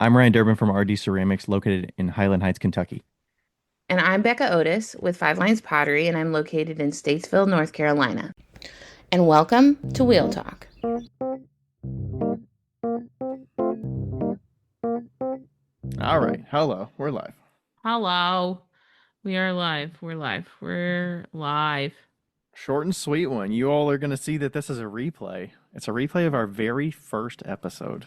I'm Ryan Durbin from RD Ceramics, located in Highland Heights, Kentucky. And I'm Becca Otis with Five Lines Pottery, and I'm located in Statesville, North Carolina. And welcome to Wheel Talk. All right. Hello. We're live. Hello. We are live. We're live. We're live. Short and sweet one. You all are going to see that this is a replay. It's a replay of our very first episode.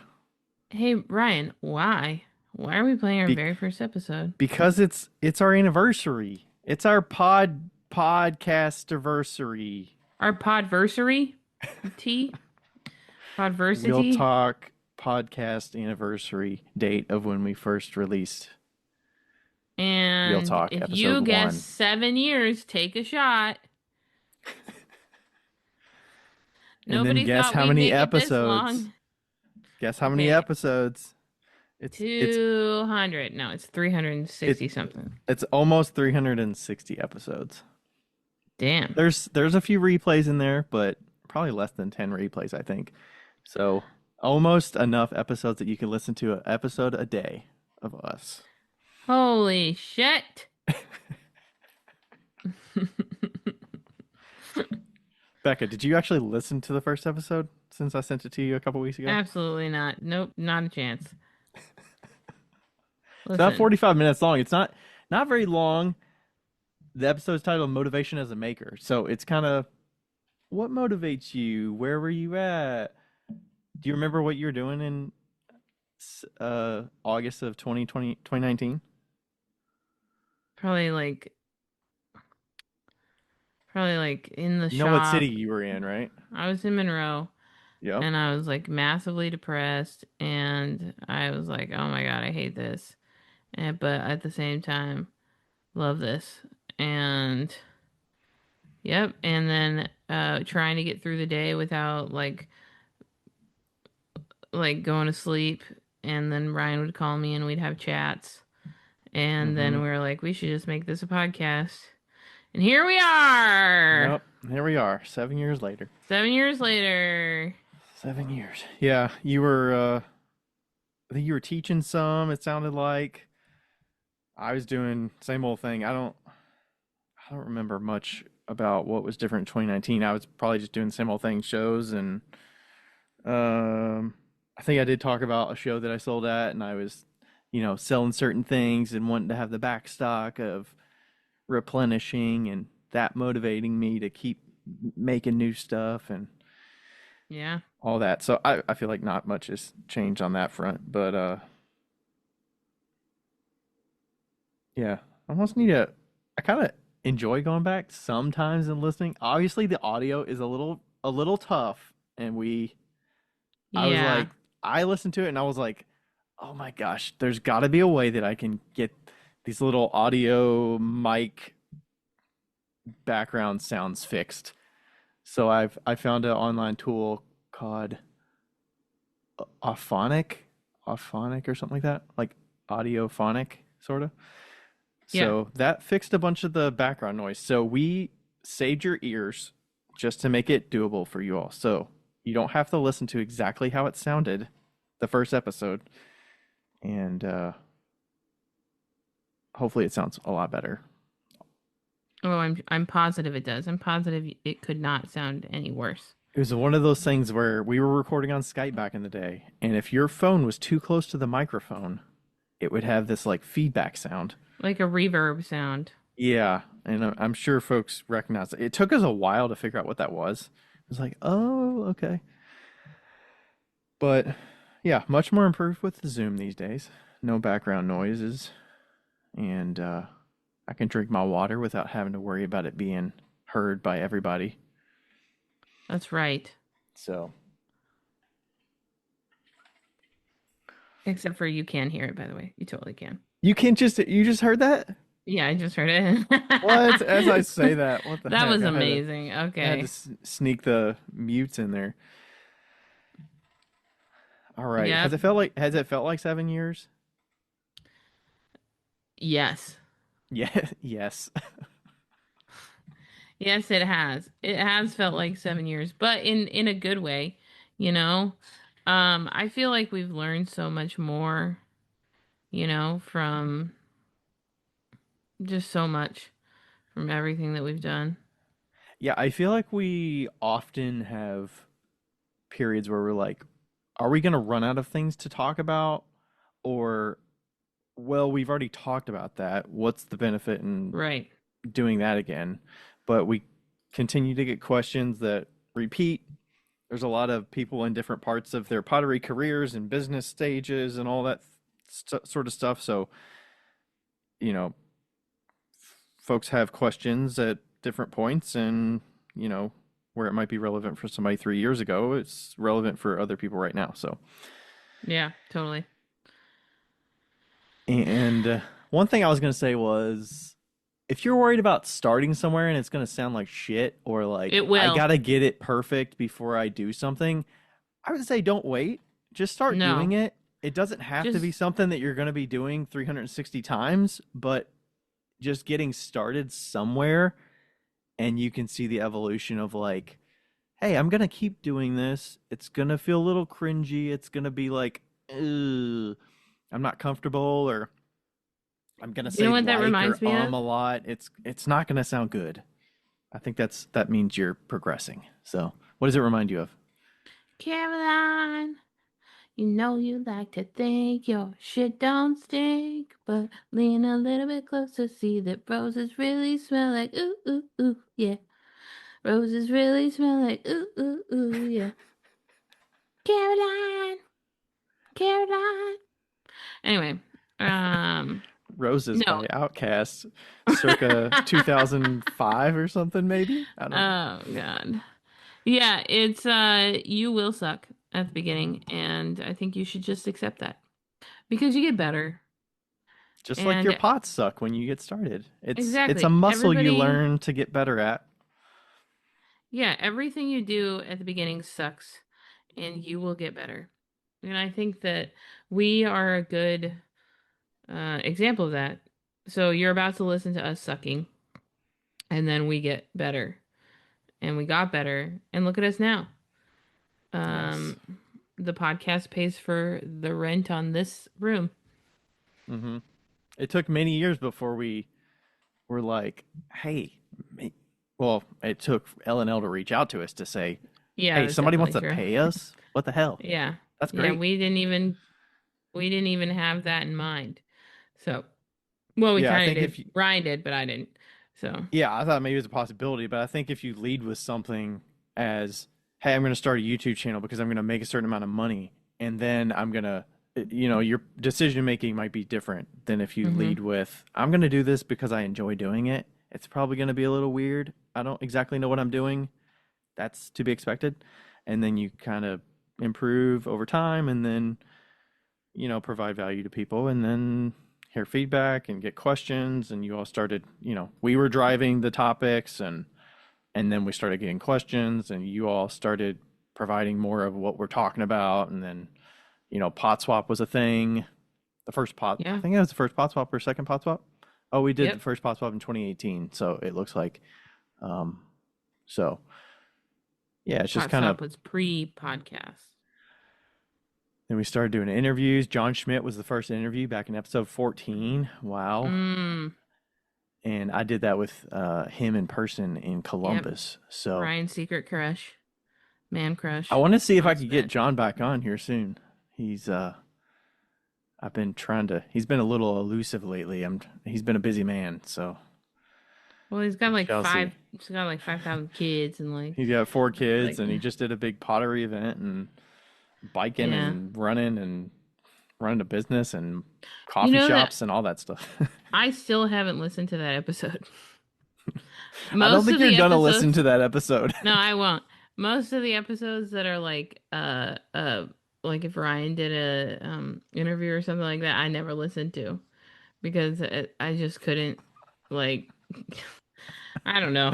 Hey, Ryan, why? Why are we playing our Be- very first episode? because it's our anniversary. It's our podcast anniversary. Our podversary? T? We'll Podversity? talk podcast anniversary date of when we first released Real And Talk if you episode guess 1. 7 years, take a shot. And then Nobody guess thought how we'd many make it this episodes. long. Guess how many Okay, episodes. It's 200. No, it's 360 something. it's almost 360 episodes. Damn. There's a few replays in there, but probably less than 10 replays, I think. So almost enough episodes that you can listen to an episode a day of us. Holy shit. Becca, did you actually listen to the first episode since I sent it to you a couple weeks ago? Absolutely not. Nope, not a chance. It's not Listen, 45 minutes long. It's not very long. The episode's titled Motivation as a Maker. So it's kind of what motivates you? Where were you at? Do you remember what you were doing in August of 2019? probably like in the You know what city shop. you were in, right? I was in Monroe Yep. and I was like massively depressed and I was like, "Oh my God, I hate this." But at the same time, love this. And yep, and then trying to get through the day without like going to sleep, and then Ryan would call me and we'd have chats. And then Mm-hmm. we were like, we should just make this a podcast. And here we are. Yep. Here we are, 7 years later. 7 years later. 7 years. Yeah, you were. I think you were teaching some. It sounded like I was doing same old thing. I don't remember much about what was different in 2019. I was probably just doing the same old thing, shows, and I think I did talk about a show that I sold at, and I was, selling certain things and wanting to have the back stock of replenishing, and that motivating me to keep making new stuff and Yeah. all that. So I feel like not much has changed on that front, but yeah, I almost need to. I kind of enjoy going back sometimes and listening. Obviously, the audio is a little tough, and I was Yeah. like, I listened to it and I was like, oh my gosh, there's got to be a way that I can get these little audio mic background sounds fixed. So I found an online tool called Auphonic or something like audiophonic sort of. Yeah. So that fixed a bunch of the background noise. So we saved your ears just to make it doable for you all. So you don't have to listen to exactly how it sounded the first episode. And hopefully it sounds a lot better. Oh, I'm positive it does. I'm positive it could not sound any worse. It was one of those things where we were recording on Skype back in the day, and if your phone was too close to the microphone, it would have this like feedback sound. Like a reverb sound. Yeah, and I'm sure folks recognize it. It took us a while to figure out what that was. It was like, oh, okay. But yeah, much more improved with the Zoom these days. No background noises, and I can drink my water without having to worry about it being heard by everybody. That's right. So Except for you can hear it, by the way. You totally can. you just heard that? Yeah, I just heard it. What? As I say that, what the That heck? was I had to, amazing. I had to Okay. sneak the mutes in there. All right. Yep. Has it felt like 7 years? Yes. Yeah. Yes. Yes, it has. It has felt like 7 years, but in a good way, you know. I feel like we've learned so much more. from just so much from everything that we've done. Yeah, I feel like we often have periods where we're like, are we going to run out of things to talk about? Or, well, we've already talked about that. What's the benefit in Right. doing that again? But we continue to get questions that repeat. There's a lot of people in different parts of their pottery careers and business stages and all that sort of stuff. So, you know, folks have questions at different points, and, you know, where it might be relevant for somebody 3 years ago, it's relevant for other people right now. So, Yeah, totally. and one thing I was going to say was, if you're worried about starting somewhere and it's going to sound like shit, or like, It I will. got to get it perfect before I do something, I would say don't wait. Just start No. doing it. It doesn't have to be Just something that you're going to be doing 360 times, but just getting started somewhere, and you can see the evolution of like, hey, I'm going to keep doing this. It's going to feel a little cringy. It's going to be like, ugh, I'm not comfortable, or I'm going to you know say what that like or reminds me of? a lot. It's not going to sound good. I think that means you're progressing. So, what does it remind you of? Caroline, you know you like to think your shit don't stink, but lean a little bit closer, see that roses really smell like ooh ooh ooh, yeah. Roses really smell like ooh ooh ooh, yeah. Caroline, Caroline. Anyway, um, Roses no. by Outkast, circa 2005 or something, maybe? I don't know. Oh God. Yeah, it's you will suck at the beginning, and I think you should just accept that because you get better. Just like your And pots suck when you get started. It's a exactly, muscle you everybody, learn to get better at. yeah, everything you do at the beginning sucks, and you will get better. And I think that we are a good example of that. So you're about to listen to us sucking, and then we get better, and we got better, and look at us now. Yes. Um, the podcast pays for the rent on this room. Hmm. It took many years before we were like, hey, well, it took L&L to reach out to us to say, Yeah, hey, that's somebody wants definitely to true. pay us? What the hell? Yeah. That's Yeah, great. we didn't even have that in mind. So, well, we Yeah, I kind of think did. Ryan did, but I didn't. So, yeah, I thought maybe it was a possibility, but I think if you lead with something as, hey, I'm going to start a YouTube channel because I'm going to make a certain amount of money, and then I'm going to, your decision making might be different than if you mhm. lead with, I'm going to do this because I enjoy doing it. It's probably going to be a little weird. I don't exactly know what I'm doing. That's to be expected. And then you kind of improve over time, and then, provide value to people, and then hear feedback and get questions. And you all started, we were driving the topics, and then we started getting questions, and you all started providing more of what we're talking about. And then, pot swap was a thing. The first pot, I Yeah. think it was the first pot swap or second pot swap. Oh, we did the Yep. first pot swap in 2018. So it looks like, um, so yeah, it's just Pot kind of, Stop was pre-podcast. then we started doing interviews. John Schmidt was the first interview back in episode 14. Wow. Mm. And I did that with him in person in Yep. Columbus. So Ryan's secret crush, man I crush, want to see if I John could get Smith. John back on here soon. He's I've been trying to, he's been a little elusive lately. He's been a busy man, so Well, we shall see. he's got like 5,000 kids and He's got four like kids, and he just did a big pottery event, and biking yeah. and running a business and You coffee know that shops and all that stuff. I still haven't listened to that episode. I don't Most think of you're the gonna listen episodes to that episode. No, I won't. Most of the episodes that are like if Ryan did a interview or something like that, I never listened to because I just couldn't like I don't know.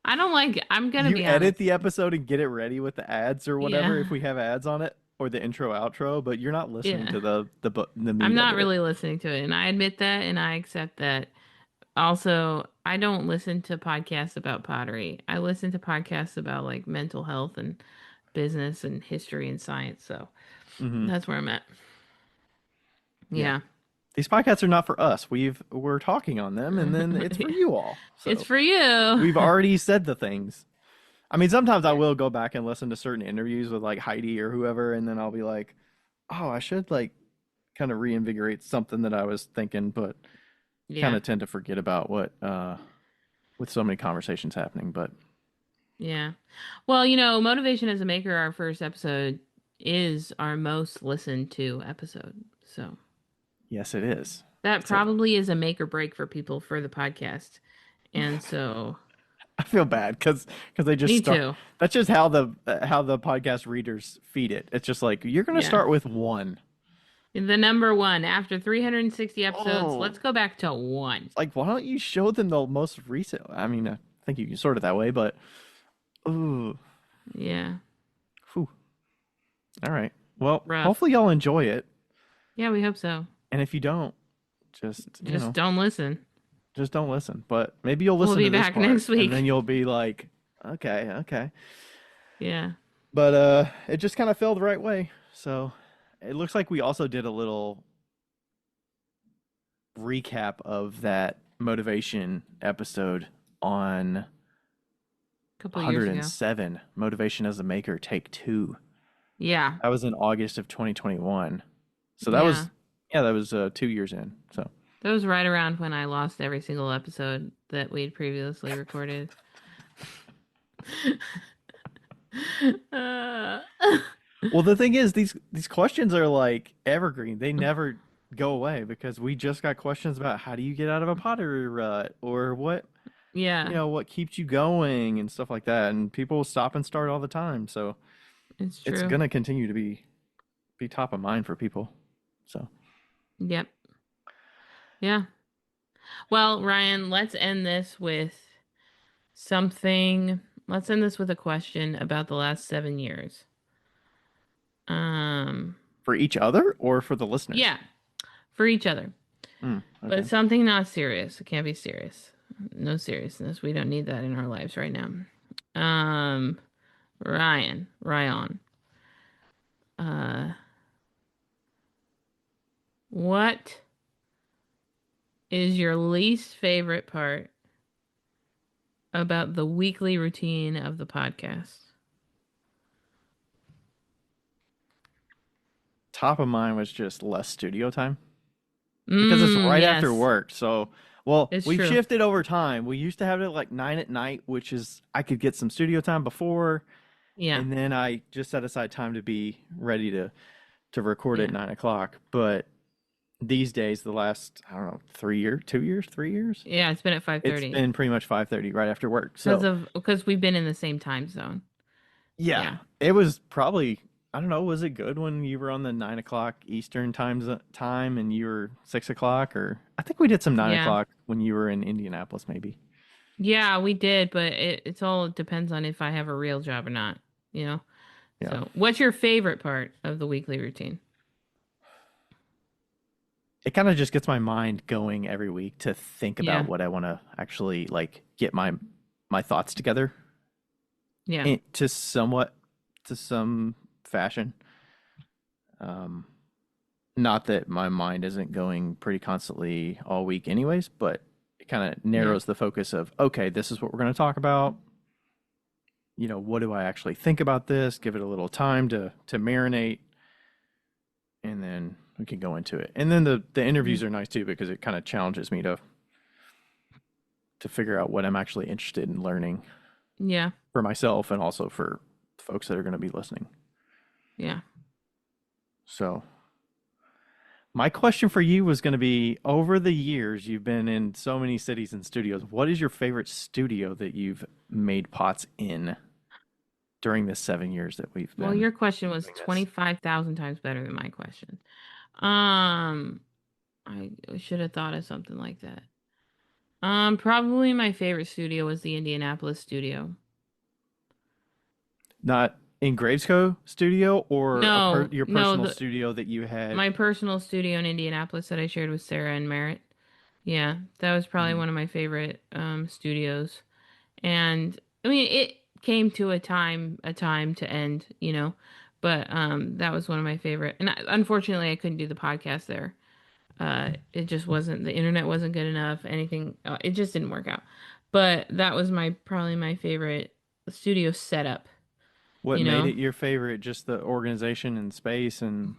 I don't like I'm gonna You be edit honest. the episode and get it ready with the ads or whatever if Yeah. we have ads on it, or the intro outro, but you're not listening Yeah. to the I'm meat of not it. really listening to it and I admit that and I accept that. Also, I don't listen to podcasts about pottery. I listen to podcasts about like mental health and business and history and science. So Hmm. that's where I'm at. Yeah. Yeah. these podcasts are not for us. We're talking on them, and then it's for you all. It's So for you. we've already said the things. I mean, sometimes I Yeah. will go back and listen to certain interviews with like Heidi or whoever, and then I'll be like, oh, I should like kind of reinvigorate something that I was thinking, but kind Yeah. of tend to forget about what with so many conversations happening. But Yeah. Well, Motivation as a Maker, our first episode, is our most listened to episode. So yes, it is. that So probably is a make or break for people for the podcast. And so, I feel bad because they just me start. too. That's just how the podcast readers feed it. It's just like you're gonna Yeah. start with one. The number one after 360 episodes, Oh, let's go back to one. it's like why don't you show them the most recent? I mean, I think you can sort it that way, but ooh, Yeah. whew. All right. Well, Rough. hopefully y'all enjoy it, Yeah, we hope so. and if you don't, just Just don't listen. just don't listen. But maybe you'll We'll listen be to this back part, next and then week. you'll be like, okay, okay. Yeah. But it just kind of fell the right way. So it looks like we also did a little recap of that motivation episode on A couple years ago. 107 Motivation as a Maker Take 2. Yeah. That was in August of 2021. So that Yeah. was yeah, that was 2 years in. So That was right around when I lost every single episode that we'd previously recorded. uh, well, the thing is these questions are like evergreen. They never go away because we just got questions about how do you get out of a pottery rut or what yeah, what keeps you going and stuff like that. And people stop and start all the time. So it's it's true. gonna continue to be top of mind for people. So Yep. Yeah. Well, Ryan, let's end this with something. Let's end this with a question about the last 7 years. Um, for each other or for the listeners? yeah, for each other, Okay. but something not serious. It can't be serious. No seriousness. We don't need that in our lives right now. Um, Ryan, uh, what is your least favorite part about the weekly routine of the podcast? Top of mind was just less studio time because it's right after Yes, work. So, well, it's we've true. shifted over time. We used to have it at like 9 at night, which is I could get some studio time before, Yeah, and then I just set aside time to be ready to record at yeah, 9 o'clock. But these days, the last I don't know 3 years, 2 years, 3 years, yeah. It's been at it's 5:30 been pretty much 5:30 right after work. So because we've been in the same time zone. yeah, Yeah, it was probably I don't know. Was it good when you were on the 9 o'clock Eastern time and you were 6 o'clock? Or I think we did some nine yeah, o'clock when you were in Indianapolis, maybe. yeah. We did, but it's all depends on if I have a real job or not. You know. Yeah, So, what's your favorite part of the weekly routine? it kind of just gets my mind going every week to think about Yeah, what I want to actually like get my thoughts together yeah, in, to some fashion. Um, not that my mind isn't going pretty constantly all week, anyways, but it kind of yeah, narrows the focus of okay, this is what we're going to talk about. What do I actually think about this? Give it a little time to marinate, and then we can go into it. And then the yeah, interviews are nice too because it kind of challenges me to figure out what I'm actually interested in learning yeah, for myself and also for folks that are going to be listening. yeah. So, my question for you was going to be over the years you've been in so many cities and studios, what is your favorite studio that you've made pots in during the 7 years that we've Well, been your question was doing this? 25,000 times better than my question. Um, I should have thought of something like that. Probably my favorite studio was the Indianapolis studio. Not in Gravesco studio or No, your no, personal the studio that you had. my personal studio in Indianapolis that I shared with Sarah and Merritt. Yeah, that was probably Mhm. one of my favorite studios. And I mean, it came to a time to end, but that was one of my favorite. And unfortunately, I couldn't do the podcast there. It just wasn't, the internet wasn't good enough. Anything, it just didn't work out. But that was my probably my favorite studio setup, What you made know? it your favorite? Just the organization and space and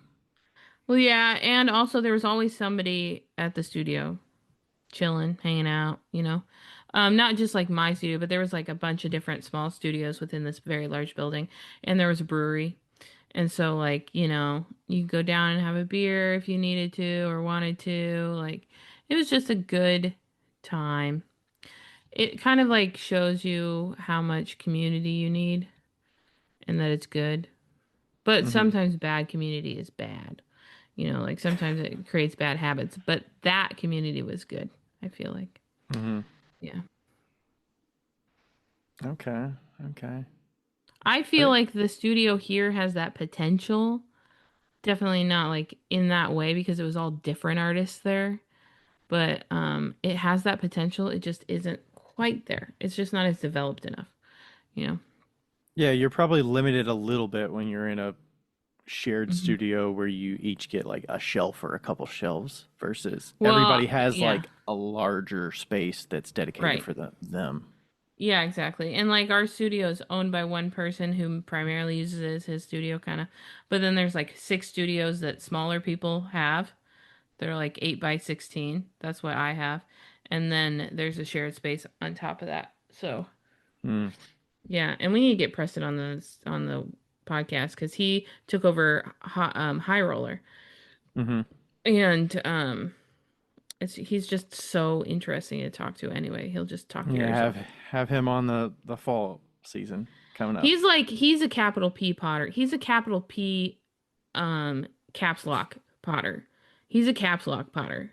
Well, yeah, and also there was always somebody at the studio chilling, hanging out, you know. Not just like my studio, but there was like a bunch of different small studios within this very large building, and there was a brewery. And so like, you know, you could go down and have a beer if you needed to or wanted to. Like it was just a good time. It kind of like shows you how much community you need and that it's good. But hmm sometimes bad community is bad. You know, like sometimes it creates bad habits, but that community was good, I feel like. hmm Yeah. Okay. Okay. I I feel think like the studio here has that potential. Definitely not like in that way because it was all different artists there, but it has that potential. It just isn't quite there. It's just not as developed enough, you know. yeah, you're probably limited a little bit when you're in a shared Hmm. studio where you each get like a shelf or a couple shelves versus Well, everybody has yeah, like a larger space that's dedicated right. for them. Yeah, exactly. And like our studio is owned by one person who primarily uses it as his studio kind of. But then there's like six studios that smaller people have. They're like 8 by 16. That's what I have. And then there's a shared space on top of that. So, Mm. yeah, and we need to get Preston on the podcast because he took over High Roller, hmm and he's just so interesting to talk to. Anyway, he'll just talk your Yeah, ears off. have him on the fall season coming up. He's a capital P Potter. He's a capital P caps lock Potter. He's a caps lock Potter.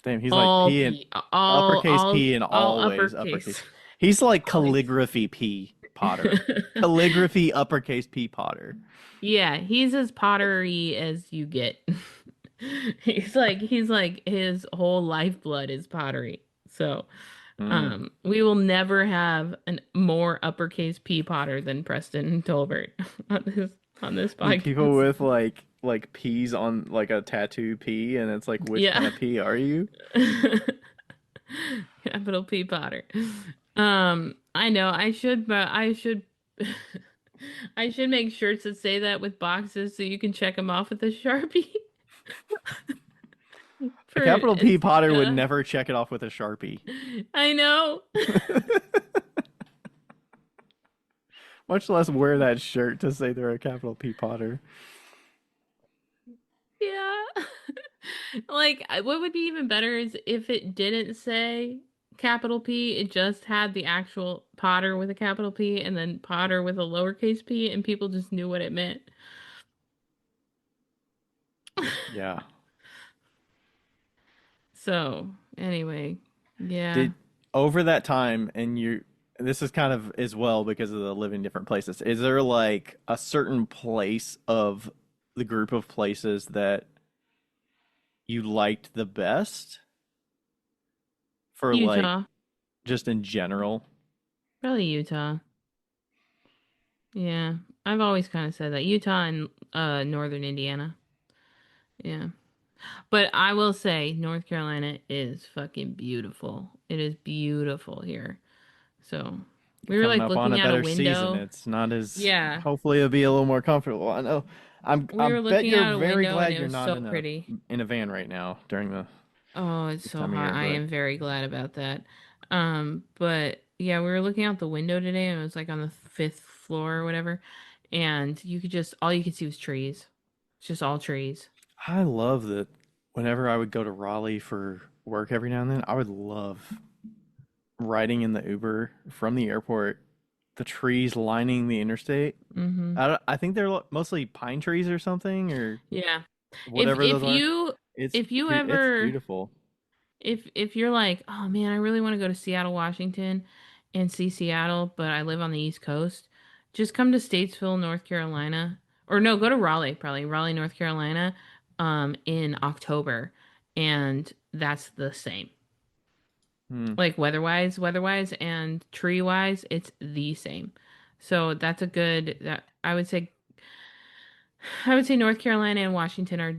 Damn, he's like All P and P, uppercase P and all always uppercase. uppercase. He's like Always. calligraphy P Potter. Calligraphy uppercase P Potter. Yeah, he's as pottery as you get. He's like his whole lifeblood is pottery. So, Mm. we will never have an more uppercase P Potter than Preston Tolbert on this People podcast. with like P's on like a tattoo P and it's like which kind Yeah. of P are you? Capital P Potter. I know I should, but I should I should make shirts that say that with boxes so you can check them off with a Sharpie A for capital P it's Potter would yeah. never check it off with a Sharpie. I know. Much less wear that shirt to say they're a capital P Potter. Yeah. Like what would be even better is if it didn't say capital P, it just had the actual Potter with a capital P and then Potter with a lowercase p and people just knew what it meant. Yeah. So, anyway, yeah. Did over that time and you this is kind of as well because of the living different places. Is there like a certain place of the group of places that you liked the best for like Utah. just in general? Probably Utah. Yeah. I've always kind of said that. Utah and northern Indiana. Yeah. But I will say North Carolina is fucking beautiful. It is beautiful here. So, we were Coming like up on looking a out a better season. window. It's not as Yeah. hopefully it'll be a little more comfortable. I know. I We were bet looking you're out a very window and glad it you're was not so pretty. in a van right now during Oh, it's this so time of year, hot. I but am very glad about that. But yeah, we were looking out the window today and it was like on the fifth floor or whatever. And you could just, all you could see was trees. It's just all trees. I love that whenever I would go to Raleigh for work every now and then, I would love riding in the Uber from the airport, the trees lining the interstate. Mm-hmm. I think they're mostly pine trees or something or Yeah. If whatever if those are. you if you It's ever beautiful. if you're like, oh man, I really want to go to Seattle, Washington and see Seattle, but I live on the East Coast, just come to Statesville, North Carolina. Or no, go to Raleigh, probably Raleigh, North Carolina, in October. And that's the same. Hmm. Like weather-wise and tree-wise, it's the same. So that's a good that I would say North Carolina and Washington are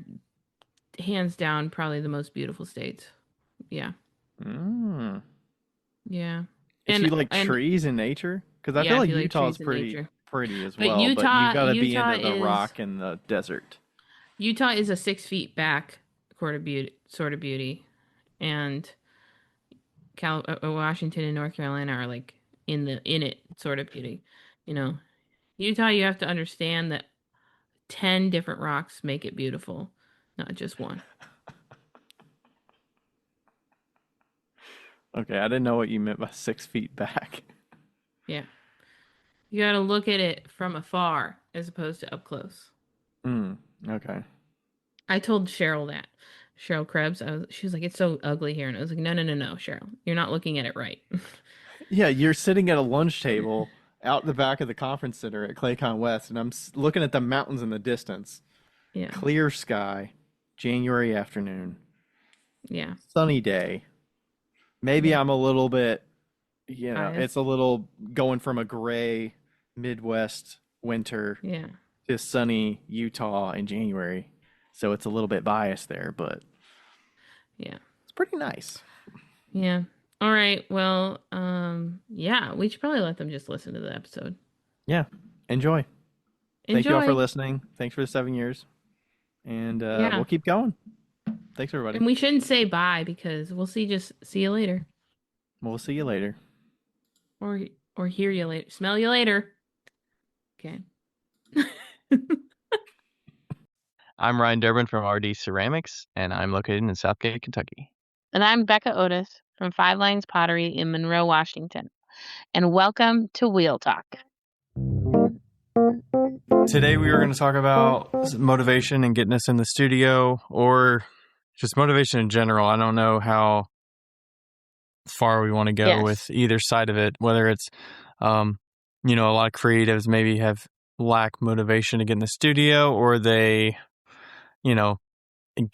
hands down probably the most beautiful states. Yeah. Mm. Yeah. If you like And trees and nature, because I feel yeah, if like you like Utah's trees and pretty nature. pretty as But well, but you got to be Utah into the is rock and the desert. Utah is a 6 feet back sort of beauty, and Washington and North Carolina are like in it sort of beauty. You know, Utah, you have to understand that 10 different rocks make it beautiful, not just one. Okay, I didn't know what you meant by 6 feet back. Yeah, you got to look at it from afar as opposed to up close. Mm, okay. I told Cheryl that. Cheryl Krebs, she was like, "It's so ugly here," and I was like, "No, no, no, no, Cheryl, you're not looking at it right." Yeah, you're sitting at a lunch table out the back of the conference center at Claycon West, and I'm looking at the mountains in the distance. Yeah, Clear sky, January afternoon, yeah, sunny day. Maybe yeah, I'm a little bit, it's biased. a little going from a gray Midwest winter Yeah, to sunny Utah in January. So it's a little bit biased there, but yeah, it's pretty nice. yeah. All right. Well, yeah, we should probably let them just listen to the episode. Yeah. Enjoy. Thank you all for Enjoy. listening. Thanks for the 7 years. And Yeah, we'll keep going. Thanks, everybody. and we shouldn't say bye because we'll see you later, We'll see you later. or hear you later, smell you later. Okay. I'm Ryan Durbin from RD Ceramics, and I'm located in Southgate, Kentucky. And I'm Becca Otis from Five Lines Pottery in Monroe, Washington. And welcome to Wheel Talk. Today we were going to talk about motivation and getting us in the studio, or just motivation in general. I don't know how far we want to go Yes. with either side of it, whether it's, a lot of creatives maybe have lack motivation to get in the studio, or they, you know,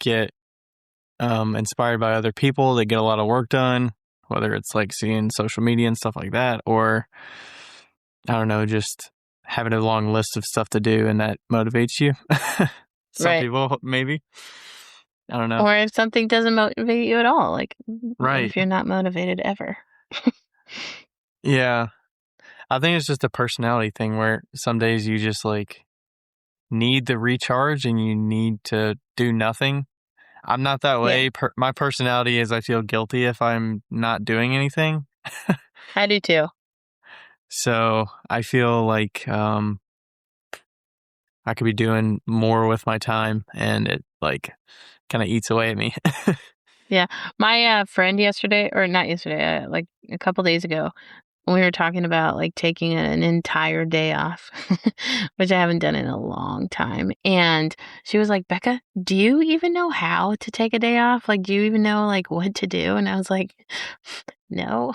get inspired by other people. They get a lot of work done, whether it's like seeing social media and stuff like that, or I don't know, just having a long list of stuff to do and that motivates you. Some Right. people, maybe. I don't know. Or if something doesn't motivate you at all, like what Right. if you're not motivated ever? Yeah. I think it's just a personality thing where some days you just like need the recharge and you need to do nothing. I'm not that Yeah. way. My personality is I feel guilty if I'm not doing anything. I do too. So I feel like I could be doing more with my time, and it like kind of eats away at me. Yeah. My friend yesterday, or not yesterday, like a couple days ago, we were talking about like taking an entire day off, which I haven't done in a long time. And she was like, Becca, do you even know how to take a day off? Like, do you even know like what to do? And I was like, no,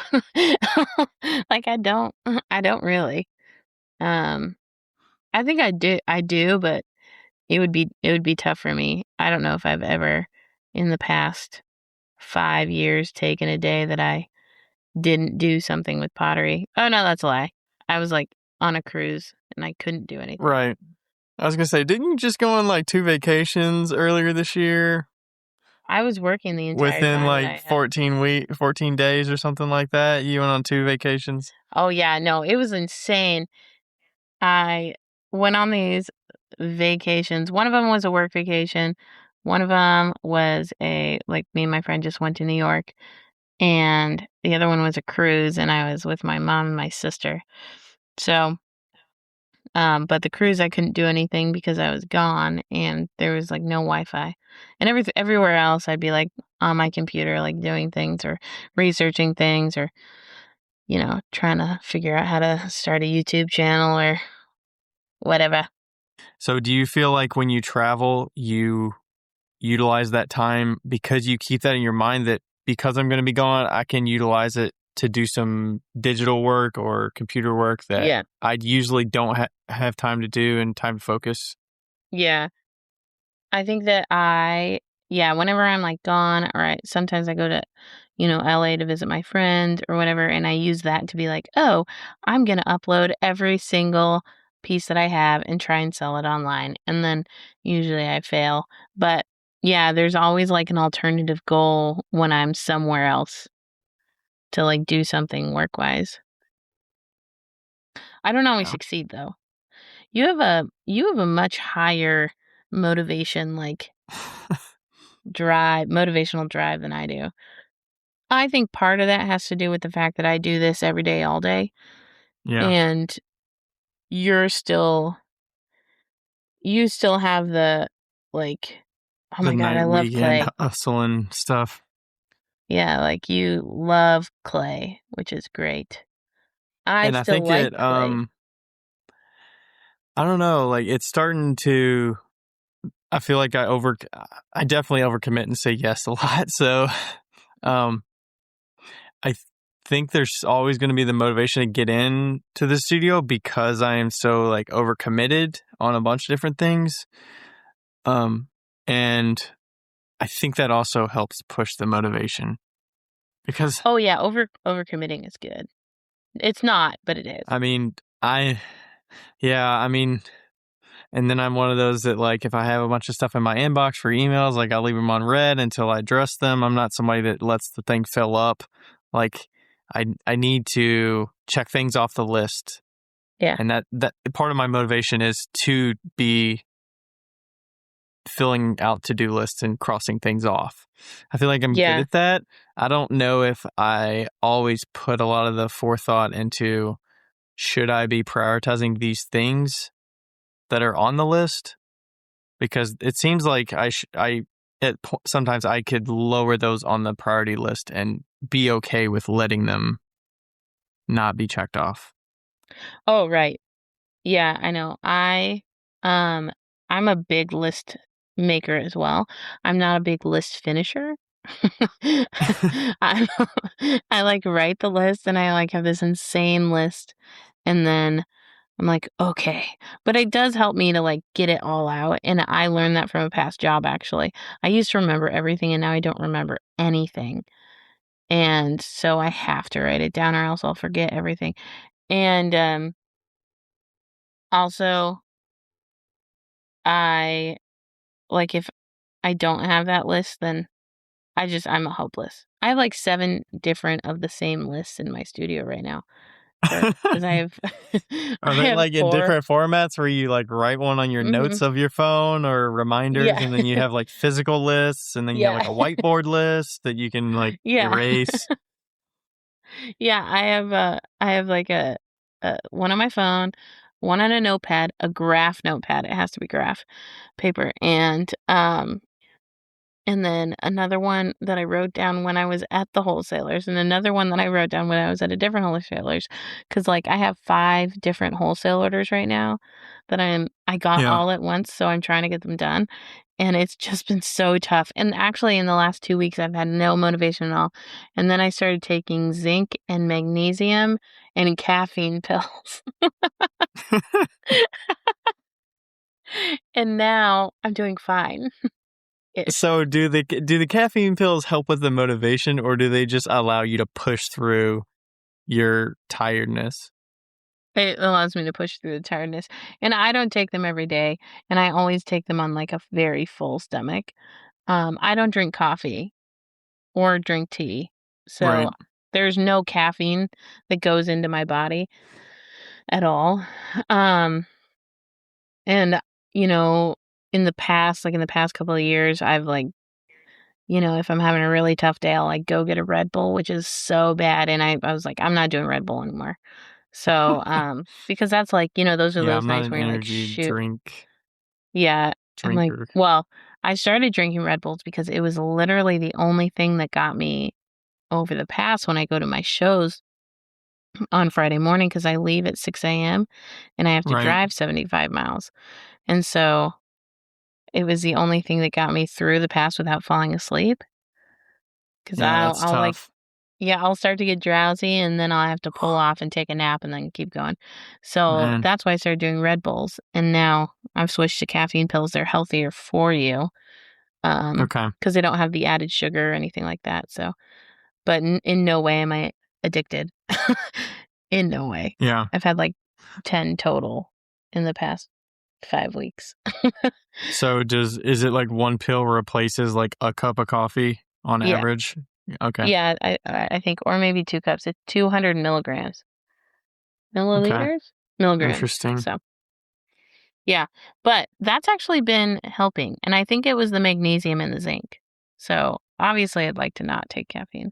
like I don't really. Um, I think I do, but it would be tough for me. I don't know if I've ever in the past 5 years taken a day that I didn't do something with pottery. Oh no, that's a lie. I was like on a cruise and I couldn't do anything. Right. I was gonna say, didn't you just go on like 2 vacations earlier this year I was working the entire within time that like I had. 14 days or something like that? You went on 2 vacations? Oh yeah, no, it was insane. I went on these vacations. One of them was a work vacation. One of them was a like me and my friend just went to New York, and the other one was a cruise, and I was with my mom and my sister. So but the cruise, I couldn't do anything because I was gone and there was like no Wi-Fi. And everywhere else, I'd be like on my computer, like doing things or researching things or, trying to figure out how to start a YouTube channel or whatever. So do you feel like when you travel, you utilize that time because you keep that in your mind that because I'm going to be gone, I can utilize it to do some digital work or computer work that Yeah. I usually don't have time to do and time to focus? Yeah. I think that whenever I'm like gone, all right, sometimes I go to, LA to visit my friend or whatever, and I use that to be like, oh, I'm going to upload every single piece that I have and try and sell it online. And then usually I fail. But Yeah, there's always like an alternative goal when I'm somewhere else to like do something work-wise. I don't always Yeah. succeed though. You have a much higher motivation like motivational drive than I do. I think part of that has to do with the fact that I do this every day all day Yeah. and you're still you still have the like oh The my god, I night love weekend clay. hustle and stuff. Yeah, like you love clay, which is great. I And I still think like clay. I don't know, like it's starting to I feel like I definitely overcommit and say yes a lot. So um I think there's always going to be the motivation to get in to the studio because I am so like overcommitted on a bunch of different things. And I think that also helps push the motivation because Oh yeah, overcommitting is good. It's not, but it is. I mean, yeah, I mean, and then I'm one of those that like if I have a bunch of stuff in my inbox for emails, like I'll leave them on red until I address them. I'm not somebody that lets the thing fill up. Like I need to check things off the list. Yeah. And that part of my motivation is to be filling out to-do lists and crossing things off. I feel like I'm good Yeah. at that. I don't know if I always put a lot of the forethought into should I be prioritizing these things that are on the list? Because it seems like sometimes I could lower those on the priority list and be okay with letting them not be checked off. Oh, right. Yeah, I know. Um I'm a big list maker as well. I'm not a big list finisher. I I like write the list and I like have this insane list and then I'm like, okay. But it does help me to like get it all out. And I learned that from a past job actually. I used to remember everything and now I don't remember anything. And so I have to write it down or else I'll forget everything. And also I like if I don't have that list, then I'm a hopeless. I have like 7 different of the same lists in my studio right now because I have Are I they have like in 4. different formats where you like write one on your Mhm. notes of your phone or reminders Yeah. and then you have like physical lists and then you have like Yeah. a whiteboard list that you can like Yeah. erase? Yeah, I have like a one on my phone, one on a notepad, a graph notepad. It has to be graph paper, and then another one that I wrote down when I was at the wholesalers, and another one that I wrote down when I was at a different wholesalers. Cause like I have 5 different wholesale orders right now that I got Yeah. all at once, so I'm trying to get them done. And it's just been so tough. And actually in the last 2 weeks I've had no motivation at all. And then I started taking zinc and magnesium and caffeine pills. And now I'm doing fine ish. So do the caffeine pills help with the motivation or do they just allow you to push through your tiredness? It allows me to push through the tiredness, and I don't take them every day, and I always take them on, like, a very full stomach. I don't drink coffee or drink tea, so Right. there's no caffeine that goes into my body at all. Um, and, you know, in the past couple of years, I've, like if I'm having a really tough day, I'll, like, go get a Red Bull, which is so bad, and I was like, "I'm not doing Red Bull anymore." So, because that's like, those are Yeah, those I'm not nights an where you're like, energy "Shoot." Yeah, I'm like, drinker. well, I started drinking Red Bulls because it was literally the only thing that got me over the pass when I go to my shows on Friday morning because I leave at 6 AM and I have to Right. drive 75 miles. And so it was the only thing that got me through the pass without falling asleep because Yeah, that's I'll like tough. yeah, I'll start to get drowsy and then I'll have to pull off and take a nap and then keep going. So Man. that's why I started doing Red Bulls. And now I've switched to caffeine pills. They're healthier for you Okay. because they don't have the added sugar or anything like that. So, but in no way am I addicted. In no way. Yeah. I've had like 10 total in the past. 5 weeks. So is it like one pill replaces like a cup of coffee on Yeah. average? Okay. Yeah, I think, or maybe 2 cups. It's 200 milligrams. Okay. Milliliters? Milligrams. Interesting. So, yeah. But that's actually been helping. And I think it was the magnesium and the zinc. So, obviously, I'd like to not take caffeine.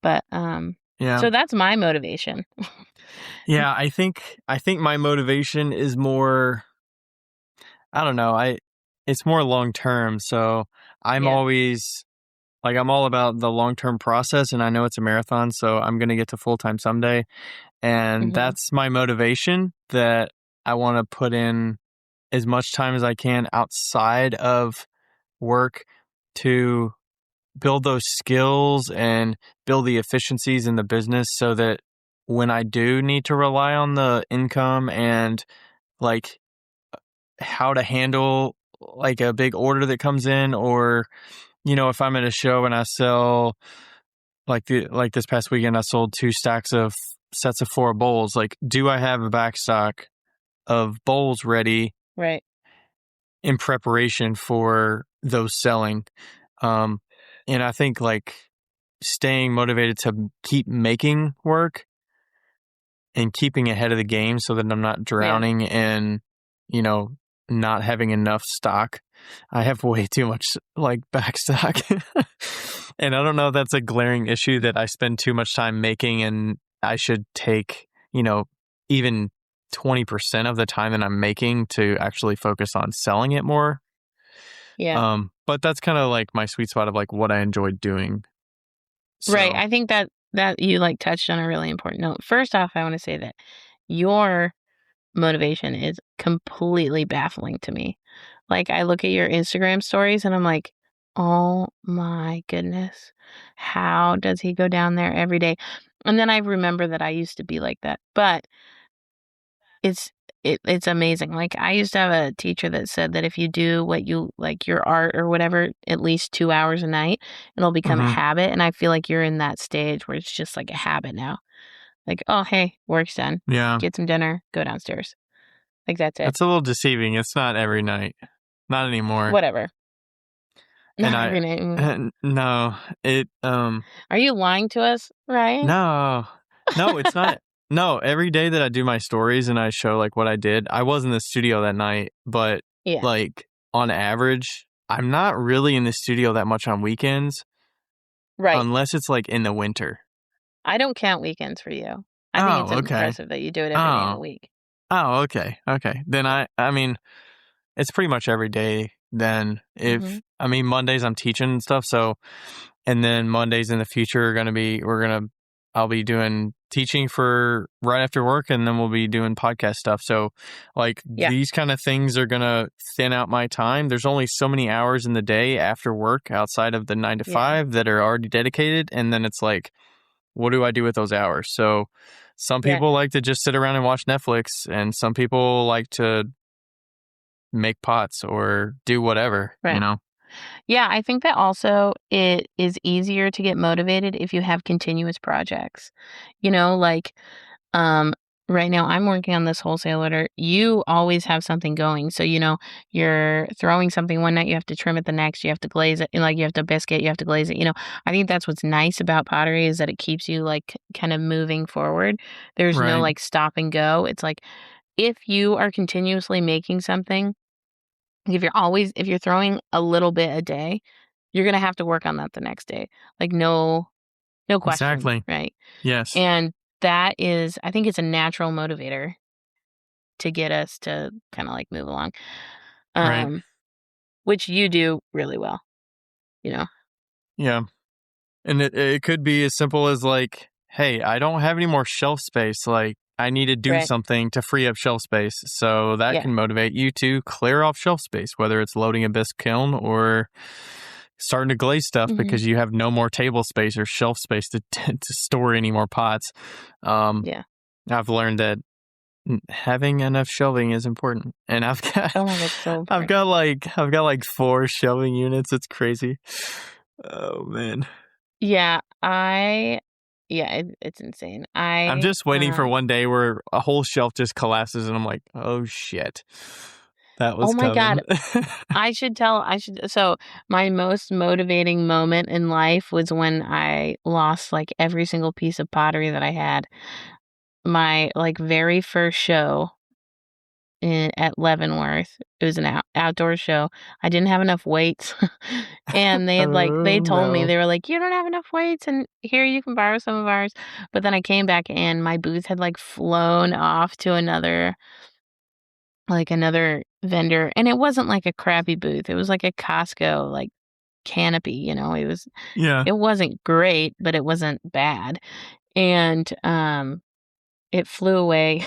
But, Yeah. so that's my motivation. Yeah, I think my motivation is more, I don't know, it's more long term. So I'm Yeah. always like, I'm all about the long term process, and I know it's a marathon, so I'm gonna get to full time someday. And Hmm. that's my motivation, that I want to put in as much time as I can outside of work to build those skills and build the efficiencies in the business, so that when I do need to rely on the income and like how to handle like a big order that comes in, or if I'm at a show and I sell like this past weekend I sold 2 stacks of sets of 4 bowls. Like, do I have a back stock of bowls ready Right. in preparation for those selling? Um, and I think like staying motivated to keep making work and keeping ahead of the game, so that I'm not Yeah. drowning in, you know, not having enough stock. I have way too much like back stock. And I don't know if that's a glaring issue, that I spend too much time making, and I should take, even 20% of the time that I'm making to actually focus on selling it more. Yeah. But that's kind of like my sweet spot of like what I enjoy doing. Right. So, I think that you like touched on a really important note. First off, I want to say that your motivation is completely baffling to me. Like, I look at your Instagram stories and I'm like, oh my goodness, how does he go down there every day? And then I remember that I used to be like that. But it's it's amazing. Like, I used to have a teacher that said that if you do what you like, your art or whatever, at least 2 hours a night, it'll become a mhm. habit. And I feel like you're in that stage where it's just like a habit now. Like, oh, hey, work's done. Yeah, Get some dinner, go downstairs. Like, that's it. that's a little deceiving. It's not every night, not anymore. Whatever. And Not every night. no, it, Are you lying to us, Ryan? no, no, it's not. No, every day that I do my stories and I show like what I did, I was in the studio that night, but Yeah. like on average, I'm not really in the studio that much on weekends, Right. unless it's like in the winter. I don't count weekends for you. I think it's Oh, okay. impressive that you do it every day in Oh, a week. oh, okay. Okay. Then I mean, it's pretty much every day then. Mhm. Mondays I'm teaching and stuff, so, and then Mondays in the future are going to be, I'll be doing teaching for right after work, and then we'll be doing podcast stuff. So like Yeah. these kind of things are going to thin out my time. There's only so many hours in the day after work outside of the 9 to Yeah. 5 that are already dedicated. And then it's like, what do I do with those hours? So some Yeah. people like to just sit around and watch Netflix, and some people like to make pots or do whatever, Right. Yeah, I think that also it is easier to get motivated if you have continuous projects. Like, um, right now I'm working on this wholesale order. You always have something going. So, you're throwing something one night, you have to trim it the next, you have to glaze it, like you have to biscuit, you have to glaze it. I think that's what's nice about pottery, is that it keeps you like kind of moving forward. There's no Right. like stop and go. It's like if you are continuously making something, if you're throwing a little bit a day, you're gonna have to work on that the next day. Like, no question, Exactly. right? Yes. And that is, I think it's a natural motivator to get us to kinda, like, move along, Right. um, which you do really well, you know? Yeah. And it could be as simple as like, hey, I don't have any more shelf space. Like, I need to do Right. something to free up shelf space. So that Yeah. can motivate you to clear off shelf space, whether it's loading a bisque kiln or starting to glaze stuff Mhm. because you have no more table space or shelf space to store any more pots. Um, Yeah. I've learned that having enough shelving is important, and Oh my god, so important. I've got like 4 shelving units. It's crazy. Oh man. Yeah, it's insane. I'm just waiting for one day where a whole shelf just collapses and I'm like, oh shit. That Oh was my God. coming. So my most motivating moment in life was when I lost like every single piece of pottery that I had. My like very first show at Leavenworth. It was an outdoor show. I didn't have enough weights. And they Oh told me, no. they were like, "You don't have enough weights, and here, you can borrow some of ours." But then I came back and my booth had like flown off to another vendor, and it wasn't like a crappy booth. It was like a Costco like canopy, Yeah. it wasn't great, but it wasn't bad. And it flew away,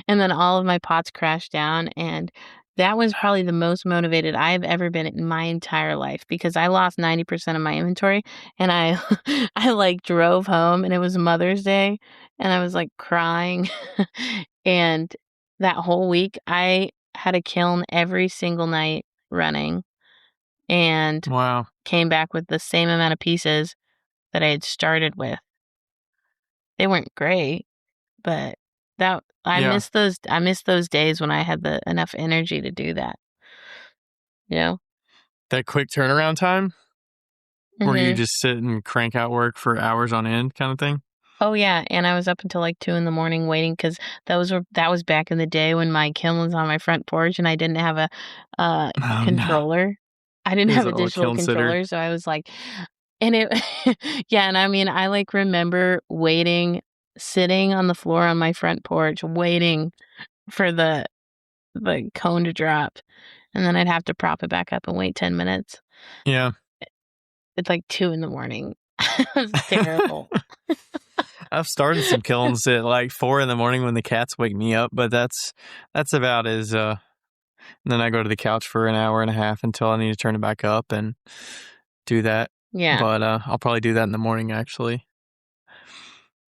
and then all of my pots crashed down, and that was probably the most motivated I've ever been in my entire life, because I lost 90% of my inventory, and I I, like, drove home, and it was Mother's Day, and I was, like, crying, and that whole week, I had a kiln every single night running and Wow. came back with the same amount of pieces that I had started with. They weren't great, but that Yeah. I miss those days when I had the enough energy to do that, you know? That quick turnaround time where you Mhm. just sit and crank out work for hours on end kind of thing. Oh, yeah, and I was up until, like, 2 in the morning waiting, because that was back in the day when my kiln was on my front porch and I didn't have a, Oh no. controller. I didn't It was have a a little digital kiln sitter. controller, so I was like, and it yeah, and I mean, I, like, remember sitting on the floor on my front porch, waiting for the cone to drop, and then I'd have to prop it back up and wait 10 minutes. Yeah. It's like 2 in the morning. It was terrible. I've started some kilns at like 4 in the morning when the cats wake me up, but that's about as and then I go to the couch for an hour and a half until I need to turn it back up and do that. Yeah, But I'll probably do that in the morning actually.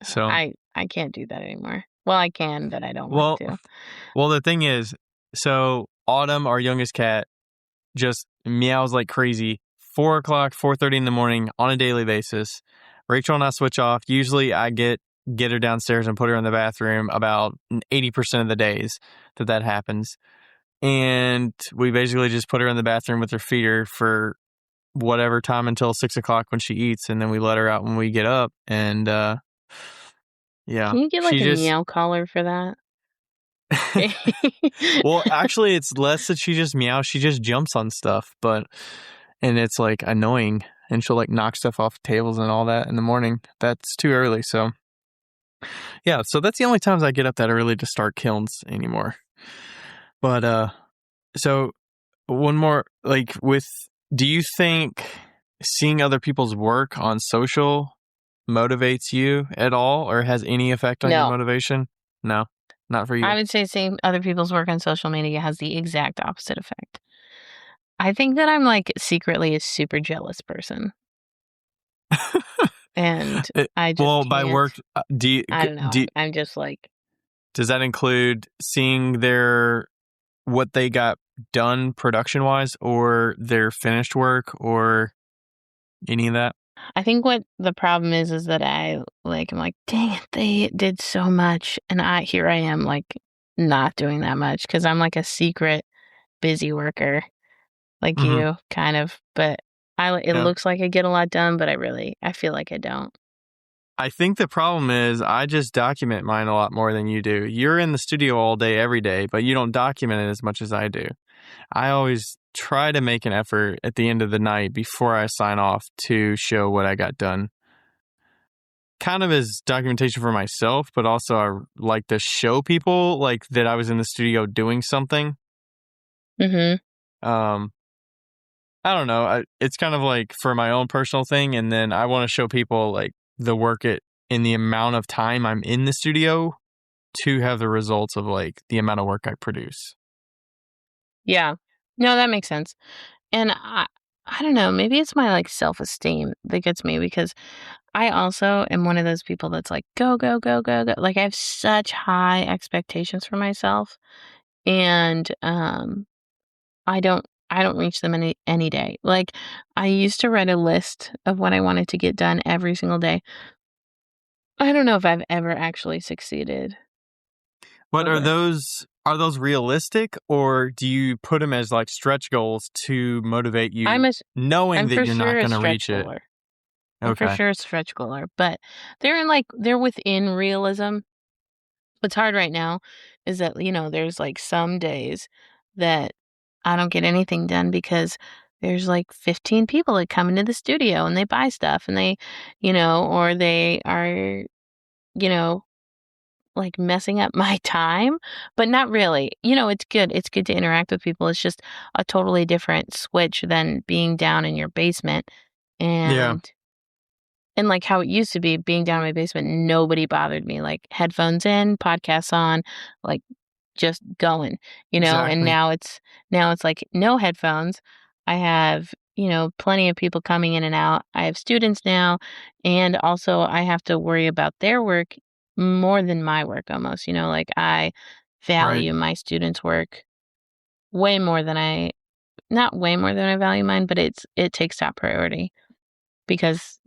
So, I can't do that anymore. Well, I can, but I don't want well, to. the thing is, so Autumn, our youngest cat, just meows like crazy. 4 o'clock, 4:30 in the morning on a daily basis. Rachel and I switch off. Usually, I get her downstairs and put her in the bathroom about 80% of the days that happens, and we basically just put her in the bathroom with her feeder for whatever time until 6 o'clock when she eats, and then we let her out when we get up. And yeah, Can you get, like, she a just meow collar for that? well, actually, it's less that she just meows. She just jumps on stuff, and it's like annoying. And she'll like knock stuff off tables and all that in the morning. That's too early. So yeah, so that's the only times I get up that early to start kilns anymore. But so one more, like, do you think seeing other people's work on social motivates you at all, or has any effect on your No. motivation? No, not for I you. would say seeing other people's work on social media has the exact opposite effect. I think that I'm, like, secretly a super jealous person, and I just Well, by can't. work, do you, I don't know, do I'm just like, does that include seeing what they got done production wise, or their finished work, or any of that? I think what the problem is that I'm like, "Dang it, they did so much," and here I am, like, not doing that much, because 'cause I'm, like, a secret busy worker, like Hmm. you, kind of, but it Yeah. looks like I get a lot done, but I feel like I don't. I think the problem is I just document mine a lot more than you do. You're in the studio all day, every day, but you don't document it as much as I do. I always try to make an effort at the end of the night before I sign off to show what I got done. Kind of as documentation for myself, but also I like to show people like that I was in the studio doing something. Mhm. Um, I don't know. It's kind of like for my own personal thing, and then I want to show people like the work in the amount of time I'm in the studio to have the results of like the amount of work I produce. Yeah. No, that makes sense, and I don't know, maybe it's my, like, self-esteem that gets me, because I also am one of those people that's like, "Go, go, go, go, go." Like, I have such high expectations for myself, and, I don't reach them any day. Like, I used to write a list of what I wanted to get done every single day. I don't know if I've ever actually succeeded What with are it. those? Are those realistic, or do you put them as like stretch goals to motivate I'm you, a, knowing I'm that for you're not sure a going to stretch reach it? goaler. I'm for Okay. sure a stretch goaler, but they're within realism. What's hard right now is that, there's like some days that I don't get anything done because there's like 15 people that come into the studio and they buy stuff and or they are, you know, like messing up my time, but not really. It's good. It's good to interact with people. It's just a totally different switch than being down in your basement Yeah, and like how it used to be being down in my basement, nobody bothered me. Like headphones in, podcasts on, like just going, and exactly. now it's like no headphones. I have, plenty of people coming in and out. I have students now, and also I have to worry about their work more than my work almost, like I Right. value my students' work way more than I not way more than I value mine, but it takes top priority because,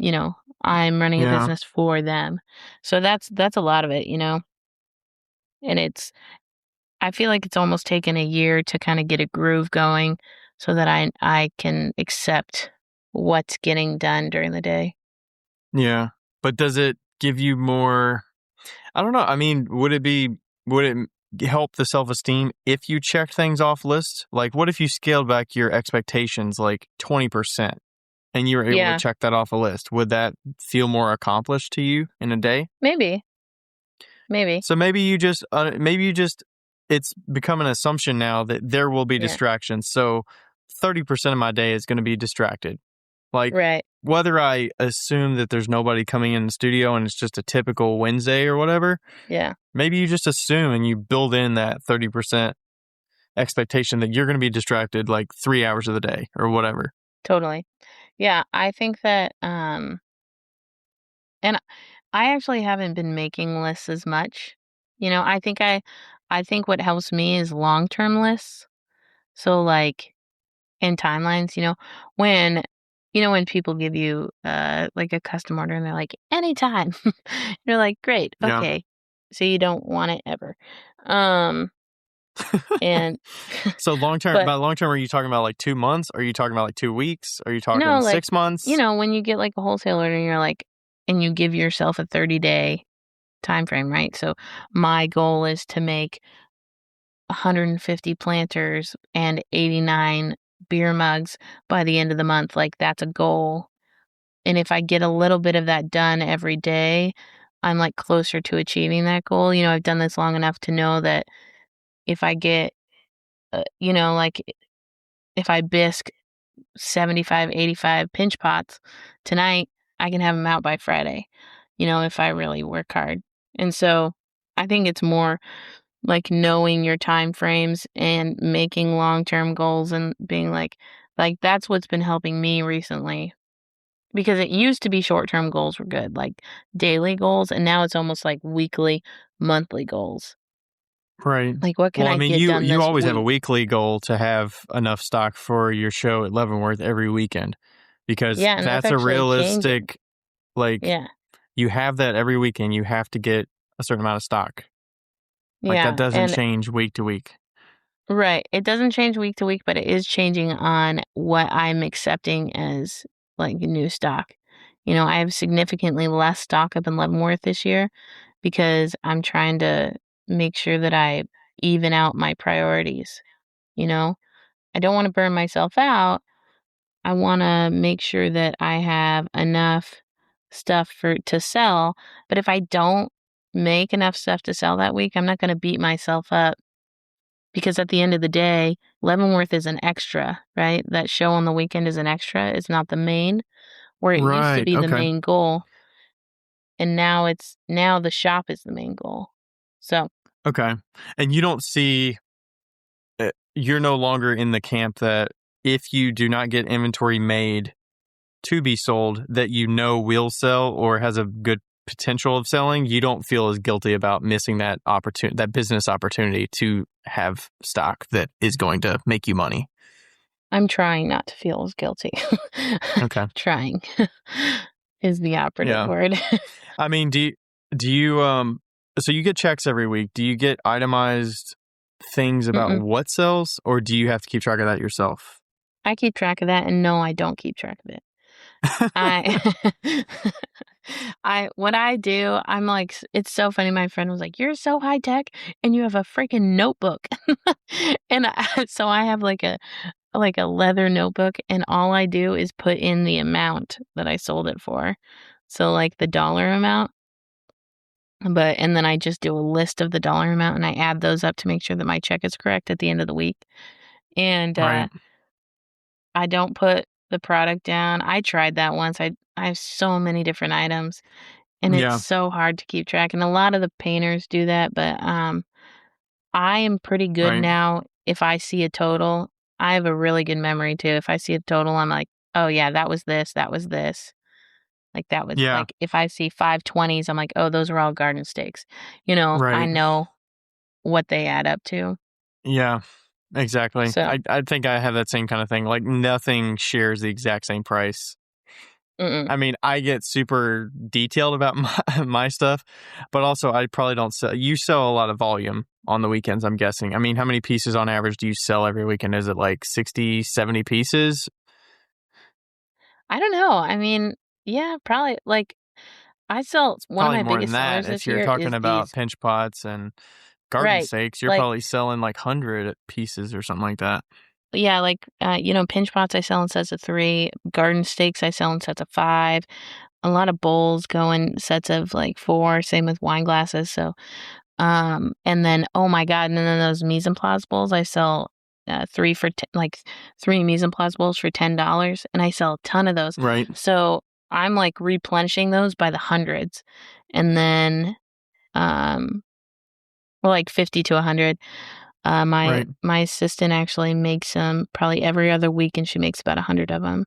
I'm running a Yeah. business for them. So that's a lot of it, and I feel like it's almost taken a year to kind of get a groove going so that I can accept what's getting done during the day. Yeah. But does it give you more? I don't know. I mean, would it help the self-esteem if you checked things off list? Like, what if you scaled back your expectations like 20% and you were able to Yeah, check that off a list? Would that feel more accomplished to you in a day? maybe. Maybe. So maybe you just, it's become an assumption now that there will be Yeah. distractions. So 30% of my day is going to be distracted. Like, Right. whether I assume that there's nobody coming in the studio and it's just a typical Wednesday or whatever, Yeah. maybe you just assume and you build in that 30% expectation that you're going to be distracted like 3 hours of the day or whatever. Totally. Yeah, I think that and I actually haven't been making lists as much. I think what helps me is long-term lists. So like in timelines, when when people give you like a custom order and they're like anytime. You're like, "Great. Yeah. Okay." So you don't want it ever. Um and So but by long term, are you talking about like 2 months? Are you talking about like 2 weeks? Are you talking no, like, 6 months? when you get like a wholesale order and you're like and you give yourself a 30-day time frame, right? So my goal is to make 150 planters and 89 beer mugs by the end of the month. Like that's a goal. And if I get a little bit of that done every day, I'm like closer to achieving that goal. I've done this long enough to know that if I get, like if I bisque 75, 85 pinch pots tonight, I can have them out by Friday, if I really work hard. And so I think it's more like knowing your time frames and making long-term goals and being like that's what's been helping me recently because it used to be short-term goals were good, like daily goals, and now it's almost like weekly, monthly goals. Right. Like what can Well, I I mean, get done you this always have a week? weekly goal to have enough stock for your show at Leavenworth every weekend because Yeah, and that's that's a actually changing. realistic, like, Yeah. you have that every weekend. You have to get a certain amount of stock. Like, that Yeah, doesn't and change week to week. right, it doesn't change week to week, but it is changing on what I'm accepting as like new stock. I have significantly less stock up in Leavenworth this year because I'm trying to make sure that I even out my priorities. You know, I don't want to burn myself out. I want to make sure that I have enough stuff for to sell. But if I don't make enough stuff to sell that week, I'm not going to beat myself up because at the end of the day, Leavenworth is an extra, right? That show on the weekend is an extra. It's not the main, where it used to Right. be the Okay. main goal, and now the shop is the main goal. So Okay. And you don't see, you're no longer in the camp that if you do not get inventory made to be sold that will sell or has a good potential of selling, you don't feel as guilty about missing that opportunity, that business opportunity to have stock that is going to make you money. I'm trying not to feel as guilty. Okay. Trying is the operative Yeah. word. I mean, do you so you get checks every week. Do you get itemized things about Mm-mm. what sells, or do you have to keep track of that yourself? I keep track of that, and no, I don't keep track of it. I what I do, I'm like, it's so funny. My friend was like, "You're so high tech, and you have a freaking notebook." And so I have like a leather notebook, and all I do is put in the amount that I sold it for. So like the dollar amount, and then I just do a list of the dollar amount, and I add those up to make sure that my check is correct at the end of the week. And Right. I don't put the product down. I tried that once. I have so many different items, and it's Yeah. so hard to keep track. And a lot of the painters do that, but I am pretty good Right. now. If I see a total, I have a really good memory too. If I see a total, I'm like, oh yeah, that was this, that was this. Like that was Yeah. like if I see 520s, I'm like, oh, those are all garden stakes. I Right. know what they add up to. Yeah. Exactly. So, I think I have that same kind of thing. Like nothing shares the exact same price. mm-mm. I mean, I get super detailed about my stuff, but also I probably don't sell. You sell a lot of volume on the weekends, I'm guessing. I mean, how many pieces on average do you sell every weekend? Is it like 60, 70 pieces? I don't know. I mean, yeah, probably like I sell one of Probably my more than biggest that. sellers If this you're year talking is about these. pinch pots and garden Right. stakes, you're Like probably selling like 100 pieces or something like that. yeah, like pinch pots I sell in sets of 3, garden stakes I sell in sets of 5. A lot of bowls go in sets of like 4, same with wine glasses. So and then oh my god, and then those mise en place bowls I sell 3 for like 3 mise en place bowls for $10, and I sell a ton of those. Right. So I'm like replenishing those by the hundreds. And then well, like 50 to 100. My Right. my assistant actually makes them probably every other week, and she makes about 100 of them.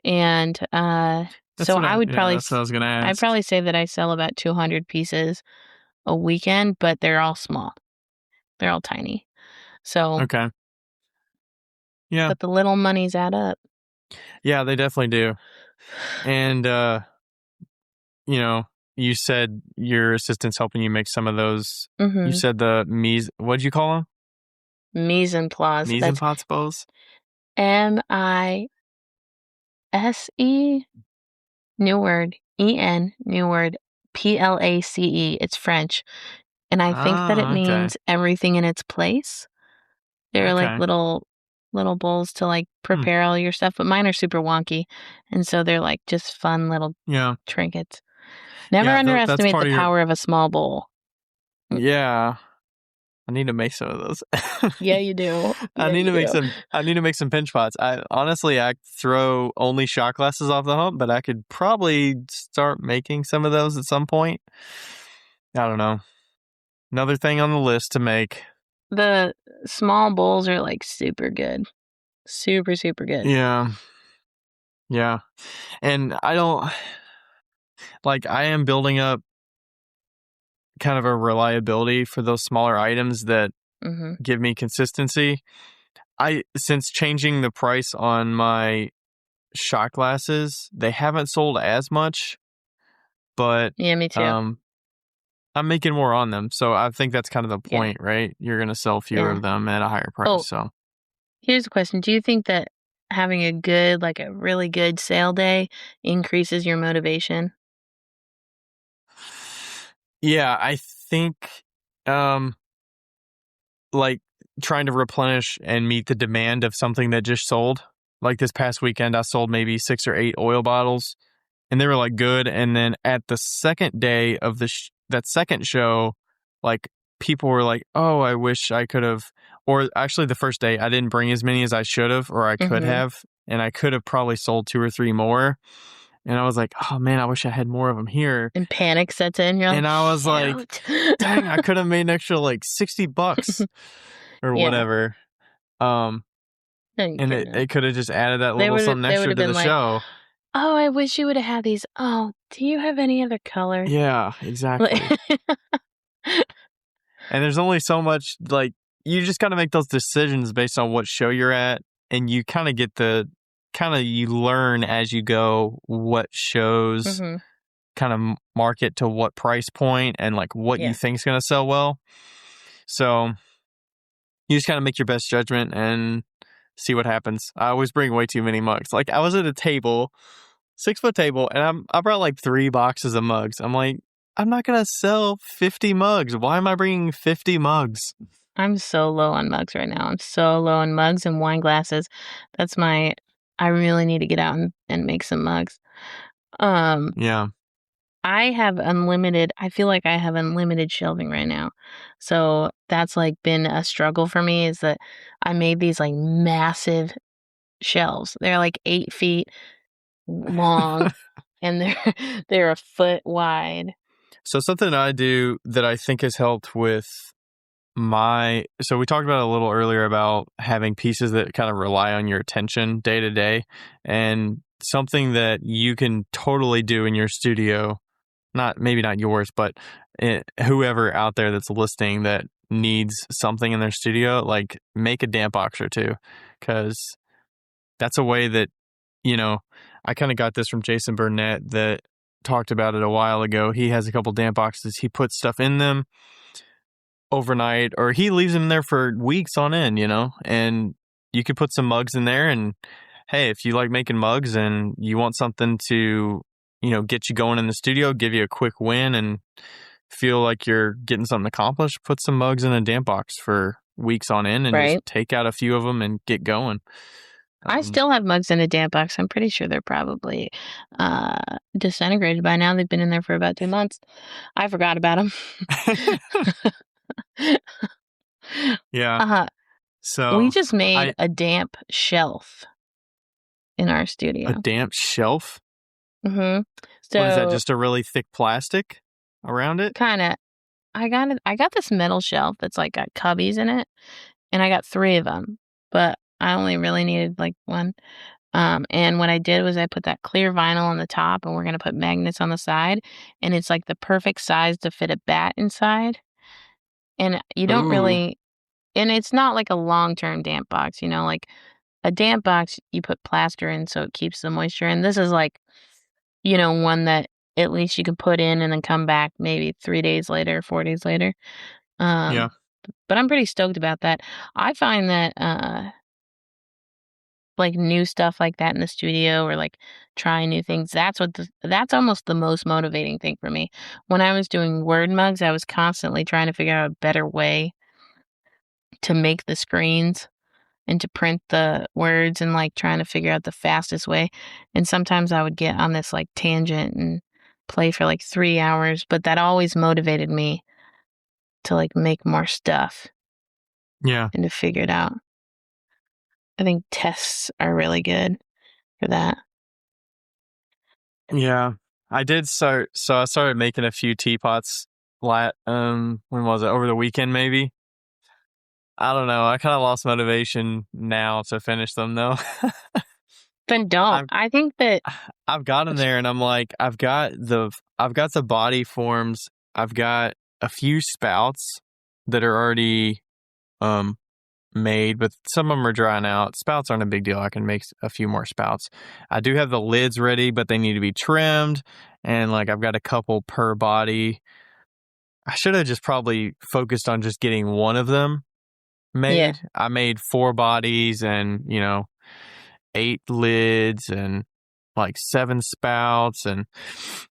And That's so what that's what I was going to I'd ask. probably say that I sell about 200 pieces a weekend, but they're all small. They're all tiny. So, Okay. Yeah. but the little monies add up. Yeah, they definitely do. And, you said your assistant's helping you make some of those. You Mm-hmm. said what'd you call them? Mise en place. Mise en That's place bowls? Mise, new word, new word, place. It's French. And I think that it Ah, okay. means everything in its place. They're like Okay. little bowls to like Hmm. prepare all your stuff, but mine are super wonky. And so they're like just fun little Yeah. trinkets. Never Yeah, that's underestimate the part of your. power of a small bowl. Yeah. I need to make some of those. Yeah, you do. Yeah, you do. I need to make some pinch pots. I throw only shot glasses off the hump, but I could probably start making some of those at some point. I don't know. Another thing on the list to make. The small bowls are like super good. Super, super good. Yeah. Yeah. And I am building up kind of a reliability for those smaller items that Mm-hmm. give me consistency. Since changing the price on my shot glasses, they haven't sold as much, but Yeah, me too. um I'm making more on them. So I think that's kind of the Yeah. point, right? You're going to sell fewer Yeah. of them at a higher price. Oh, So, here's a question. Do you think that having like a really good sale day increases your motivation? yeah, I think um like trying to replenish and meet the demand of something that just sold. Like this past weekend I sold maybe 6 or 8 oil bottles and they were like good, and then at the second day of that second show, like people were like, "Oh, I wish I could have," or actually the first day I didn't bring as many as I should have or I could Mm-hmm. have, and I could have probably sold 2 or 3 more. And I was like, "Oh man, I wish I had more of them here." And panic sets in. You're like, And I was like, shoot. "Dang, I could have made an extra like $60 or Yeah. whatever." Um No, you and couldn't have. it could have just added that little something They would extra have to been the like, show. oh, I wish you would have had these. Oh, do you have any other color? Yeah, Like, exactly. And there's only so much, like, you just got to make those decisions based on what show you're at. And you kind of you learn as you go what shows mm-hmm. kind of market to what price point and like what you Yeah. think is going to sell well. So you just kind of make your best judgment and see what happens. I always bring way too many mugs. Like I was at a table, 6-foot table, and I brought like 3 boxes of mugs. I'm like, I'm not gonna sell 50 mugs. Why am I bringing 50 mugs? I'm so low on mugs right now. I'm so low on mugs and wine glasses. I really need to get out and make some mugs. Yeah. I feel like I have unlimited shelving right now. So that's like been a struggle for me is that I made these like massive shelves. They're like 8 feet long and they're a foot wide. So something I do that I think has helped with so we talked about it a little earlier about having pieces that kind of rely on your attention day to day, and something that you can totally do in your studio, maybe not yours, but whoever out there that's listening that needs something in their studio, like make a damp box or two, because that's a way that, I kind of got this from Jason Burnett that talked about it a while ago. He has a couple damp boxes. He puts stuff in them overnight, or he leaves them there for weeks on end, and you could put some mugs in there. And hey, if you like making mugs and you want something to, get you going in the studio, give you a quick win and feel like you're getting something accomplished, put some mugs in a damp box for weeks on end and Right. just take out a few of them and get going. I still have mugs in a damp box. I'm pretty sure they're probably disintegrated by now. They've been in there for about 2 months. I forgot about them. Yeah. So we just made a damp shelf in our studio. A damp shelf? Mm-hmm. So what is that? Just a really thick plastic around it? Kind of. I got this metal shelf that's like got cubbies in it, and I got 3 of them, but I only really needed like 1. And what I did was I put that clear vinyl on the top, and we're gonna put magnets on the side, and it's like the perfect size to fit a bat inside. And you don't really, and it's not like a long-term damp box, like a damp box you put plaster in so it keeps the moisture in. This is like, one that at least you can put in and then come back maybe 3 days later, 4 days later. Yeah. But I'm pretty stoked about that. I find that like new stuff like that in the studio or like trying new things, that's almost the most motivating thing for me. When I was doing word mugs, I was constantly trying to figure out a better way to make the screens and to print the words and like trying to figure out the fastest way. And sometimes I would get on this like tangent and play for like 3 hours, but that always motivated me to like make more stuff. Yeah. And to figure it out. I think tests are really good for that. Yeah. I did so I started making a few teapots when was it? Over the weekend maybe? I don't know. I kind of lost motivation now to finish them though. Then don't. I think that I've got them there and I'm like, I've got the body forms. I've got a few spouts that are already made, but some of them are drying out. Spouts aren't a big deal. I can make a few more spouts. I do have the lids ready, but they need to be trimmed. And like, I've got a couple per body. I should have just probably focused on just getting one of them made. Yeah. I made 4 bodies and, 8 lids and like 7 spouts, and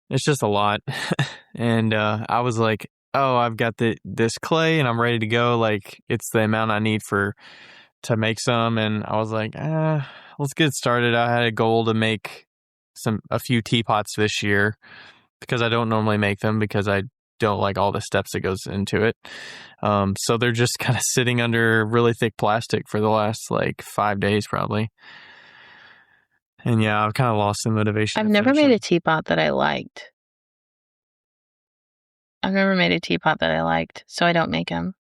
it's just a lot. And I was like, oh, I've got this clay and I'm ready to go. Like, it's the amount I need to make some. And I was like, let's get started. I had a goal to make a few teapots this year because I don't normally make them because I don't like all the steps that goes into it. So they're just kind of sitting under really thick plastic for the last like 5 days probably. And yeah, I've kind of lost the motivation. I've never made a teapot that I liked. So I don't make them.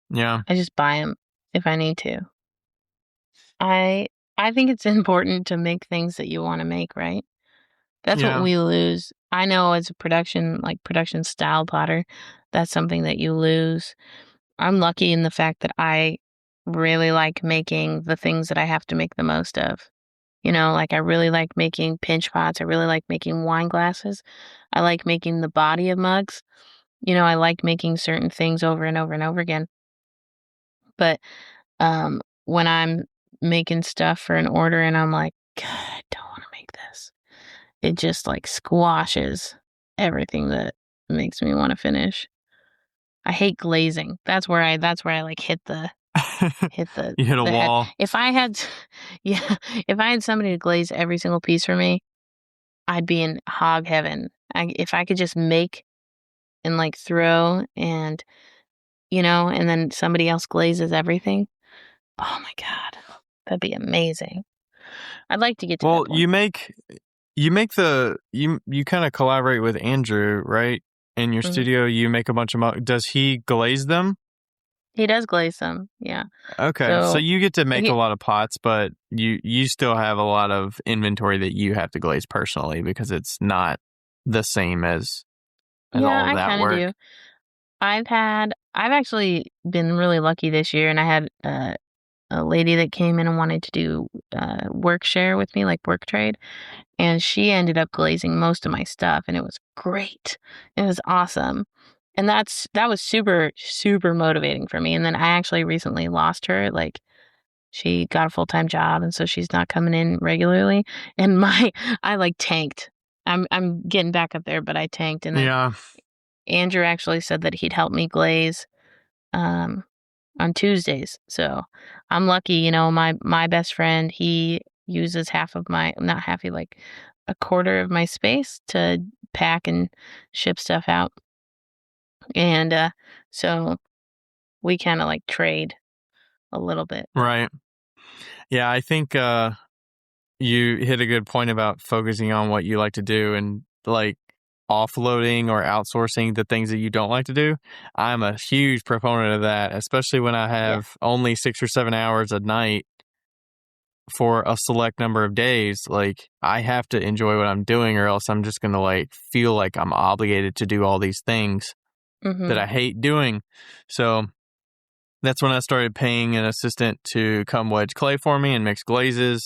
Yeah. I just buy them if I need to. I think it's important to make things that you want to make, right? That's what we lose. I know as a production style potter, that's something that you lose. I'm lucky in the fact that I really like making the things that I have to make the most of. Like I really like making pinch pots. I really like making wine glasses. I like making the body of mugs. I like making certain things over and over and over again. But when I'm making stuff for an order and I'm like, God, I don't want to make this, it just like squashes everything that makes me want to finish. I hate glazing. That's where I like hit the You hit a the head. wall. If I had yeah, if I had somebody to glaze every single piece for me, I'd be in hog heaven. If I could just make and like throw and and then somebody else glazes everything. Oh my God. That'd be amazing. I'd like to get to that Well, point. you kind of collaborate with Andrew, right? In your studio, you make a bunch of does he glaze them? He does glaze some, yeah. Okay, so So you get to make he, a lot of pots, but you still have a lot of inventory that you have to glaze personally because it's not the same as yeah, all of I that kind of work. do. I've actually been really lucky this year, and I had a lady that came in and wanted to do work share with me, like work trade, and she ended up glazing most of my stuff, and it was great. It was awesome. And that was super, super motivating for me. And then I actually recently lost her. Like, she got a full-time job, and so she's not coming in regularly. And I like tanked. I'm getting back up there, but I tanked. And then Yeah, Andrew actually said that he'd help me glaze um, on Tuesdays. So I'm lucky, my best friend, he uses half of my, not half, he like a quarter of my space to pack and ship stuff out. And so we kind of like trade a little bit. right. Yeah, I think you hit a good point about focusing on what you like to do and like offloading or outsourcing the things that you don't like to do. I'm a huge proponent of that, especially when I Yeah. have only 6 or 7 hours a night for a select number of days. Like, I have to enjoy what I'm doing, or else I'm just going to like feel like I'm obligated to do all these things that I hate doing. So that's when I started paying an assistant to come wedge clay for me and mix glazes.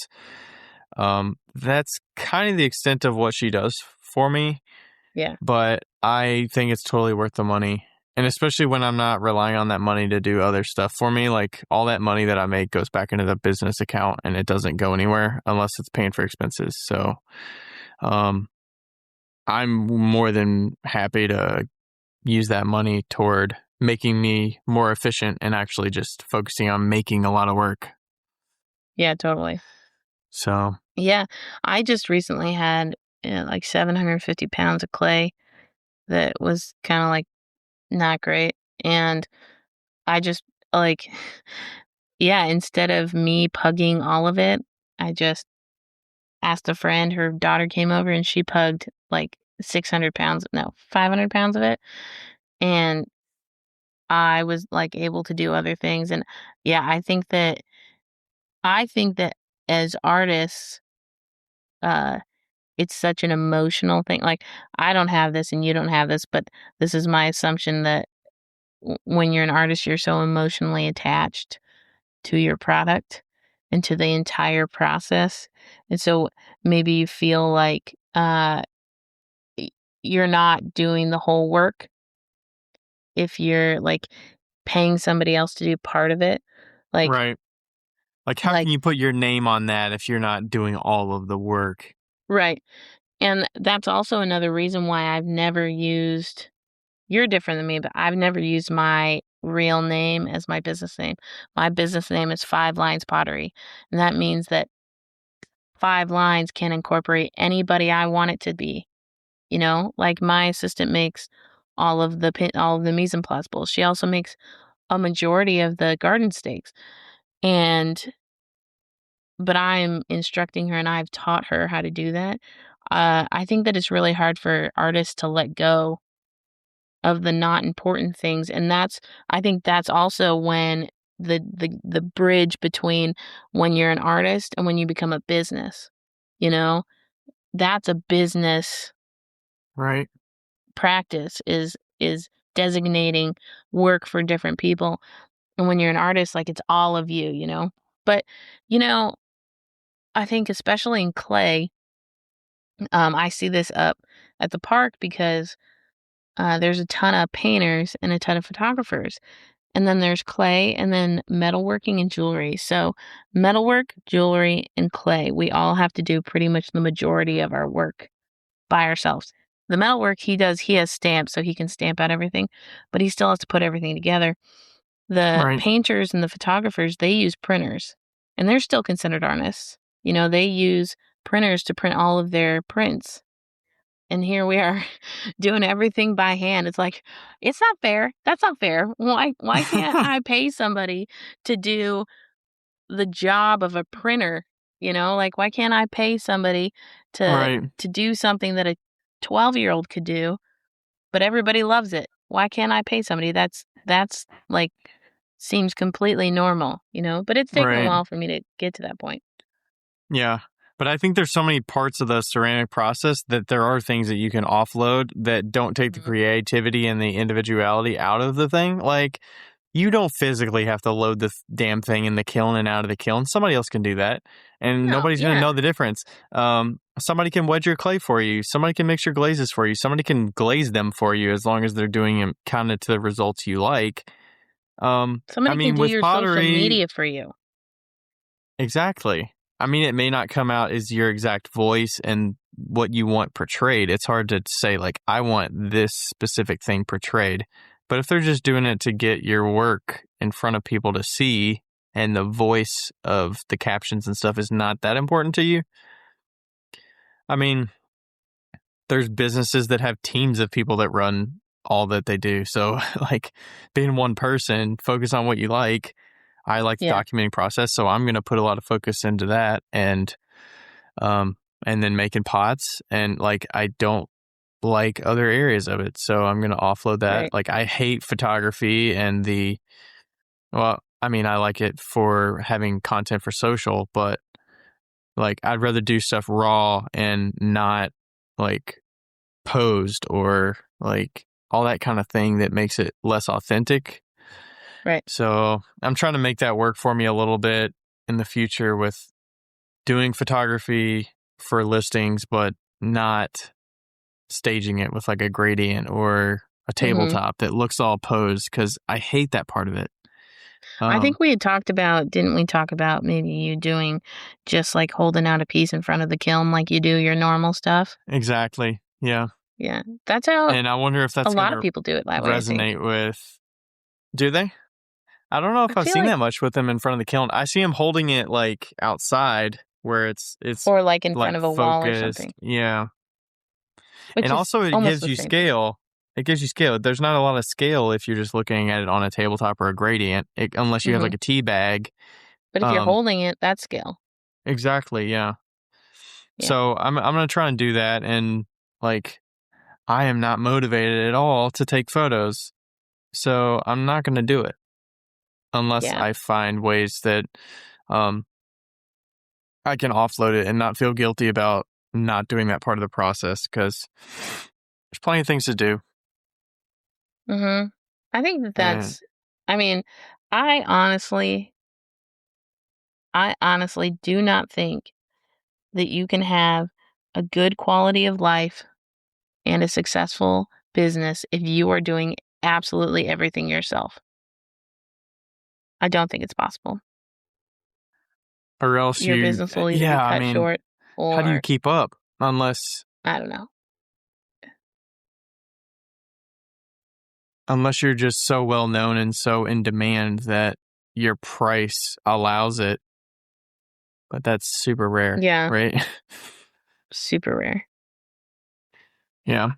That's kind of the extent of what she does for me, Yeah. but I think it's totally worth the money. And especially when I'm not relying on that money to do other stuff for me, like all that money that I make goes back into the business account and it doesn't go anywhere unless it's paying for expenses. So, I'm more than happy to use that money toward making me more efficient and actually just focusing on making a lot of work. Yeah, totally. So, Yeah. I just recently had like 750 pounds of clay that was kind of like not great. And I just like, yeah, instead of me pugging all of it, I just asked a friend, her daughter came over and she pugged like 600 pounds, no, 500 pounds of it. And I was like able to do other things. And yeah, I think that as artists, uh, it's such an emotional thing. Like, I don't have this and you don't have this, but this is my assumption that when you're an artist, you're so emotionally attached to your product and to the entire process. And so maybe you feel like y- you're not doing the whole work if you're like paying somebody else to do part of it. Like right. Like, how can like you put your name on that if you're not doing all of the work? right. And that's also another reason why I've never used, you're different than me, but I've never used my real name as my business name. My business name is Five Lines Pottery. And that means that Five Lines can incorporate anybody I want it to be. Like my assistant makes all of the mise en place bowls. She also makes a majority of the garden stakes. And but I'm instructing her and I've taught her how to do that. I think that it's really hard for artists to let go of the not important things, and I think that's also when the bridge between when you're an artist and when you become a business. You know, that's a business Right. practice is designating work for different people, and when you're an artist, like, it's all of you. But you know, I think especially in clay, I see this up at the park because there's a ton of painters and a ton of photographers. and then there's clay, and then metalworking and jewelry. So metalwork, jewelry, and clay, we all have to do pretty much the majority of our work by ourselves. The metalwork he has stamps, so he can stamp out everything, but he still has to put everything together. The Right. painters and the photographers, they use printers, and they're still considered artists. You know, they use printers to print all of their prints. And here we are doing everything by hand. It's like, it's not fair. That's not fair. Why can't I pay somebody to do the job of a printer? You know, like why can't I pay somebody Right. to do something that a 12-year-old could do, but everybody loves it? Why can't I pay somebody? That's like seems completely normal, you know? But it's taken a Right. while for me to get to that point. Yeah. But I think there's so many parts of the ceramic process that there are things that you can offload that don't take the Mhm. creativity and the individuality out of the thing. Like, you don't physically have to load the damn thing in the kiln and out of the kiln. Somebody else can do that, and No, nobody's going to yeah. know the difference. Somebody can wedge your clay for you. Somebody can mix your glazes for you. Somebody can glaze them for you as long as they're doing them kind of to the results you like. I Somebody can mean, do with your social pottery, media for you. exactly. I mean, it may not come out as your exact voice and what you want portrayed. It's hard to say, like, I want this specific thing portrayed. But if they're just doing it to get your work in front of people to see and the voice of the captions and stuff is not that important to you, I mean, there's businesses that have teams of people that run all that they do. So, like, being one person, focus on what you like. I like the Yeah, documenting process, so I'm going to put a lot of focus into that, and then making pots, and like I don't like other areas of it, so I'm going to offload that. right. Like, I hate photography and well, I mean, I like it for having content for social, but like I'd rather do stuff raw and not like posed or like all that kind of thing that makes it less authentic. Right. So I'm trying to make that work for me a little bit in the future with doing photography for listings, but not staging it with like a gradient or a Mhm. tabletop that looks all posed, because I hate that part of it. I Um, think we had talked about, didn't we talk about maybe you doing just like holding out a piece in front of the kiln like you do your normal stuff? exactly. Yeah. Yeah. That's how And I wonder if a that's going lot of to people do it that way, I think. resonate with, do they? I don't know I if I've feel seen like, that much with them in front of the kiln. I see him holding it like outside where it's or like in front like of a wall or focused. something, Yeah. which And is also it almost gives the you same thing. scale. It gives you scale. There's not a lot of scale if you're just looking at it on a tabletop or a gradient, unless you have Mhm. like a tea bag. But if you're Um, holding it, that's skill. exactly. Yeah. Yeah. So I'm gonna try and do that, and like I am not motivated at all to take photos, so I'm not gonna do it unless Yeah. I find ways that um I can offload it and not feel guilty about not doing that part of the process, because there's plenty of things to do. Mhm. I think that And I mean, I honestly I honestly do not think that you can have a good quality of life and a successful business if you are doing absolutely everything yourself. I don't think it's possible. or else Your you, business will either be yeah, I cut mean, short how do you or keep up unless I don't know. unless you're just so well known and so in demand that your price allows it? But that's super rare, Yeah, right? super rare. Yeah.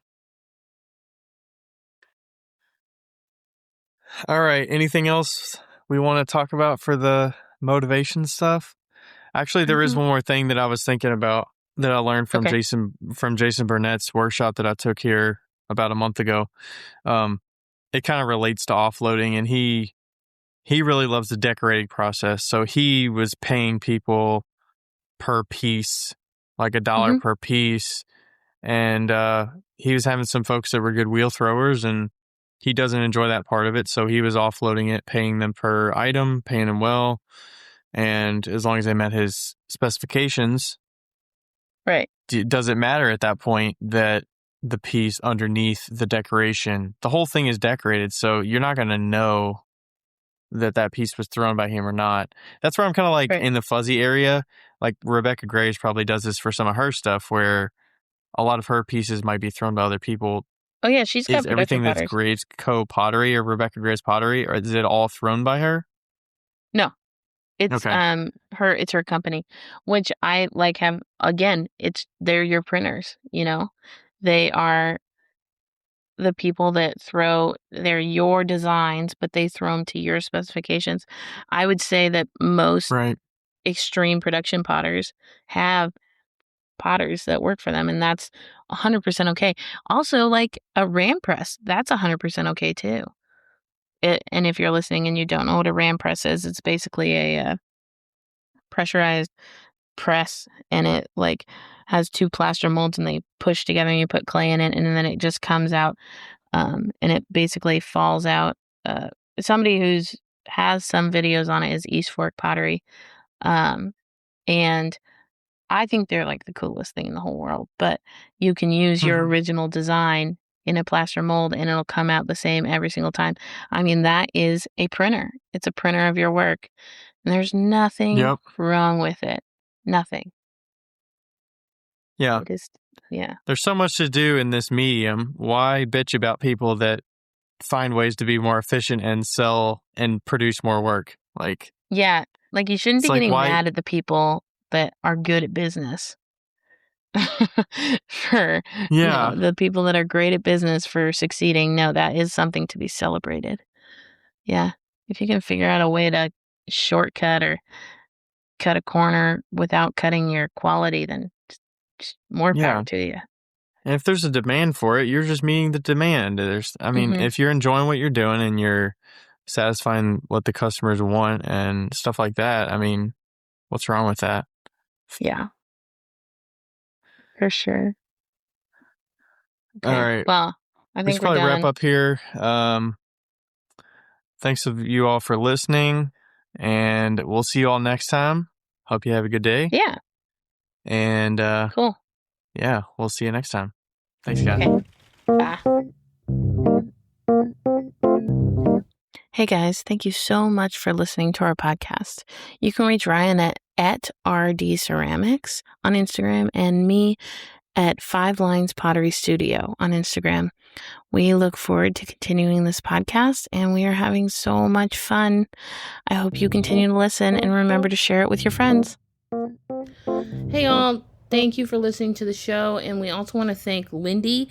All right. Anything else we want to talk about for the motivation stuff? Actually, there is Mhm. one more thing that I was thinking about that I learned Okay. From Jason Burnett's workshop that I took here about a month ago. Um, it kind of relates to offloading, and he really loves the decorating process. So he was paying people per piece, like $1 Mhm. per piece, and he was having some folks that were good wheel throwers, and he doesn't enjoy that part of it, so he was offloading it, paying them per item, paying them well, and as long as they met his specifications, Right. does it matter at that point that the piece underneath the decoration, the whole thing is decorated, so you're not going to know that piece was thrown by him or not. That's where I'm kind of like Right. in the fuzzy area. Like Rebecca Graves probably does this for some of her stuff where a lot of her pieces might be thrown by other people. Oh yeah, she's got Is production everything that's potters. Graves Co pottery or Rebecca Graves pottery, or is it all thrown by her? No, it's Okay. it's her company, which I like have again. They're your printers, you know. They are the people that they're your designs, but they throw them to your specifications. I would say that most Right. extreme production potters have potters that work for them, and that's 100% okay. Also, like a ram press, that's 100% okay too. And if you're listening and you don't know what a ram press is, it's basically a pressurized press, and it like has two plaster molds, and they push together, and you put clay in it, and then it just comes out, and it basically falls out. Somebody who's has some videos on it is East Fork Pottery, and I think they're like the coolest thing in the whole world. But you can use your original design in a plaster mold, and it'll come out the same every single time. I mean, that is a printer. It's a printer of your work. And there's nothing Yep. wrong with it. Nothing. Yeah. It is, yeah. There's so much to do in this medium. Why bitch about people that find ways to be more efficient and sell and produce more work? Like, Yeah. Like, you shouldn't it's be like, getting why? mad at the people that are good at business. For, Yeah. the people that are great at business for succeeding. No, that is something to be celebrated. Yeah. If you can figure out a way to shortcut or cut a corner without cutting your quality, then just more power Yeah. to you. And if there's a demand for it, you're just meeting the demand. I mean, Mhm. if you're enjoying what you're doing and you're satisfying what the customers want and stuff like that, I mean, what's wrong with that? Yeah. For sure. All Okay. right. Well, I We should think we're probably wrap done. up here. Thanks of you all for listening, and we'll see you all next time. Hope you have a good day. Yeah. And Cool. yeah, we'll see you next time. Thanks, guys. Okay. Bye. Hey guys, thank you so much for listening to our podcast. You can reach Ryan at RD Ceramics on Instagram and me at 5 Lines Pottery Studio on Instagram. We look forward to continuing this podcast, and we are having so much fun. I hope you continue to listen, and remember to share it with your friends. Hey all, thank you for listening to the show, and we also want to thank Lindy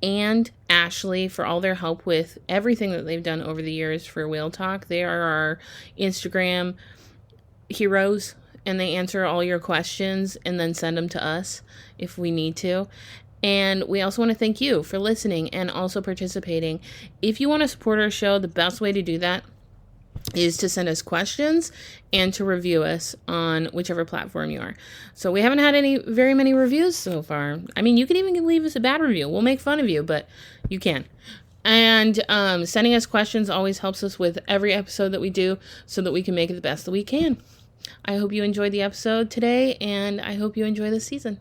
and Ashley for all their help with everything that they've done over the years for Whale Talk. They are our Instagram heroes, and they answer all your questions and then send them to us if we need to. And we also want to thank you for listening and also participating. If you want to support our show, the best way to do that is to send us questions and to review us on whichever platform you are. So we haven't had very many reviews so far. I mean, you can even leave us a bad review. We'll make fun of you, but you can. And sending us questions always helps us with every episode that we do so that we can make it the best that we can. I hope you enjoyed the episode today, and I hope you enjoy this season.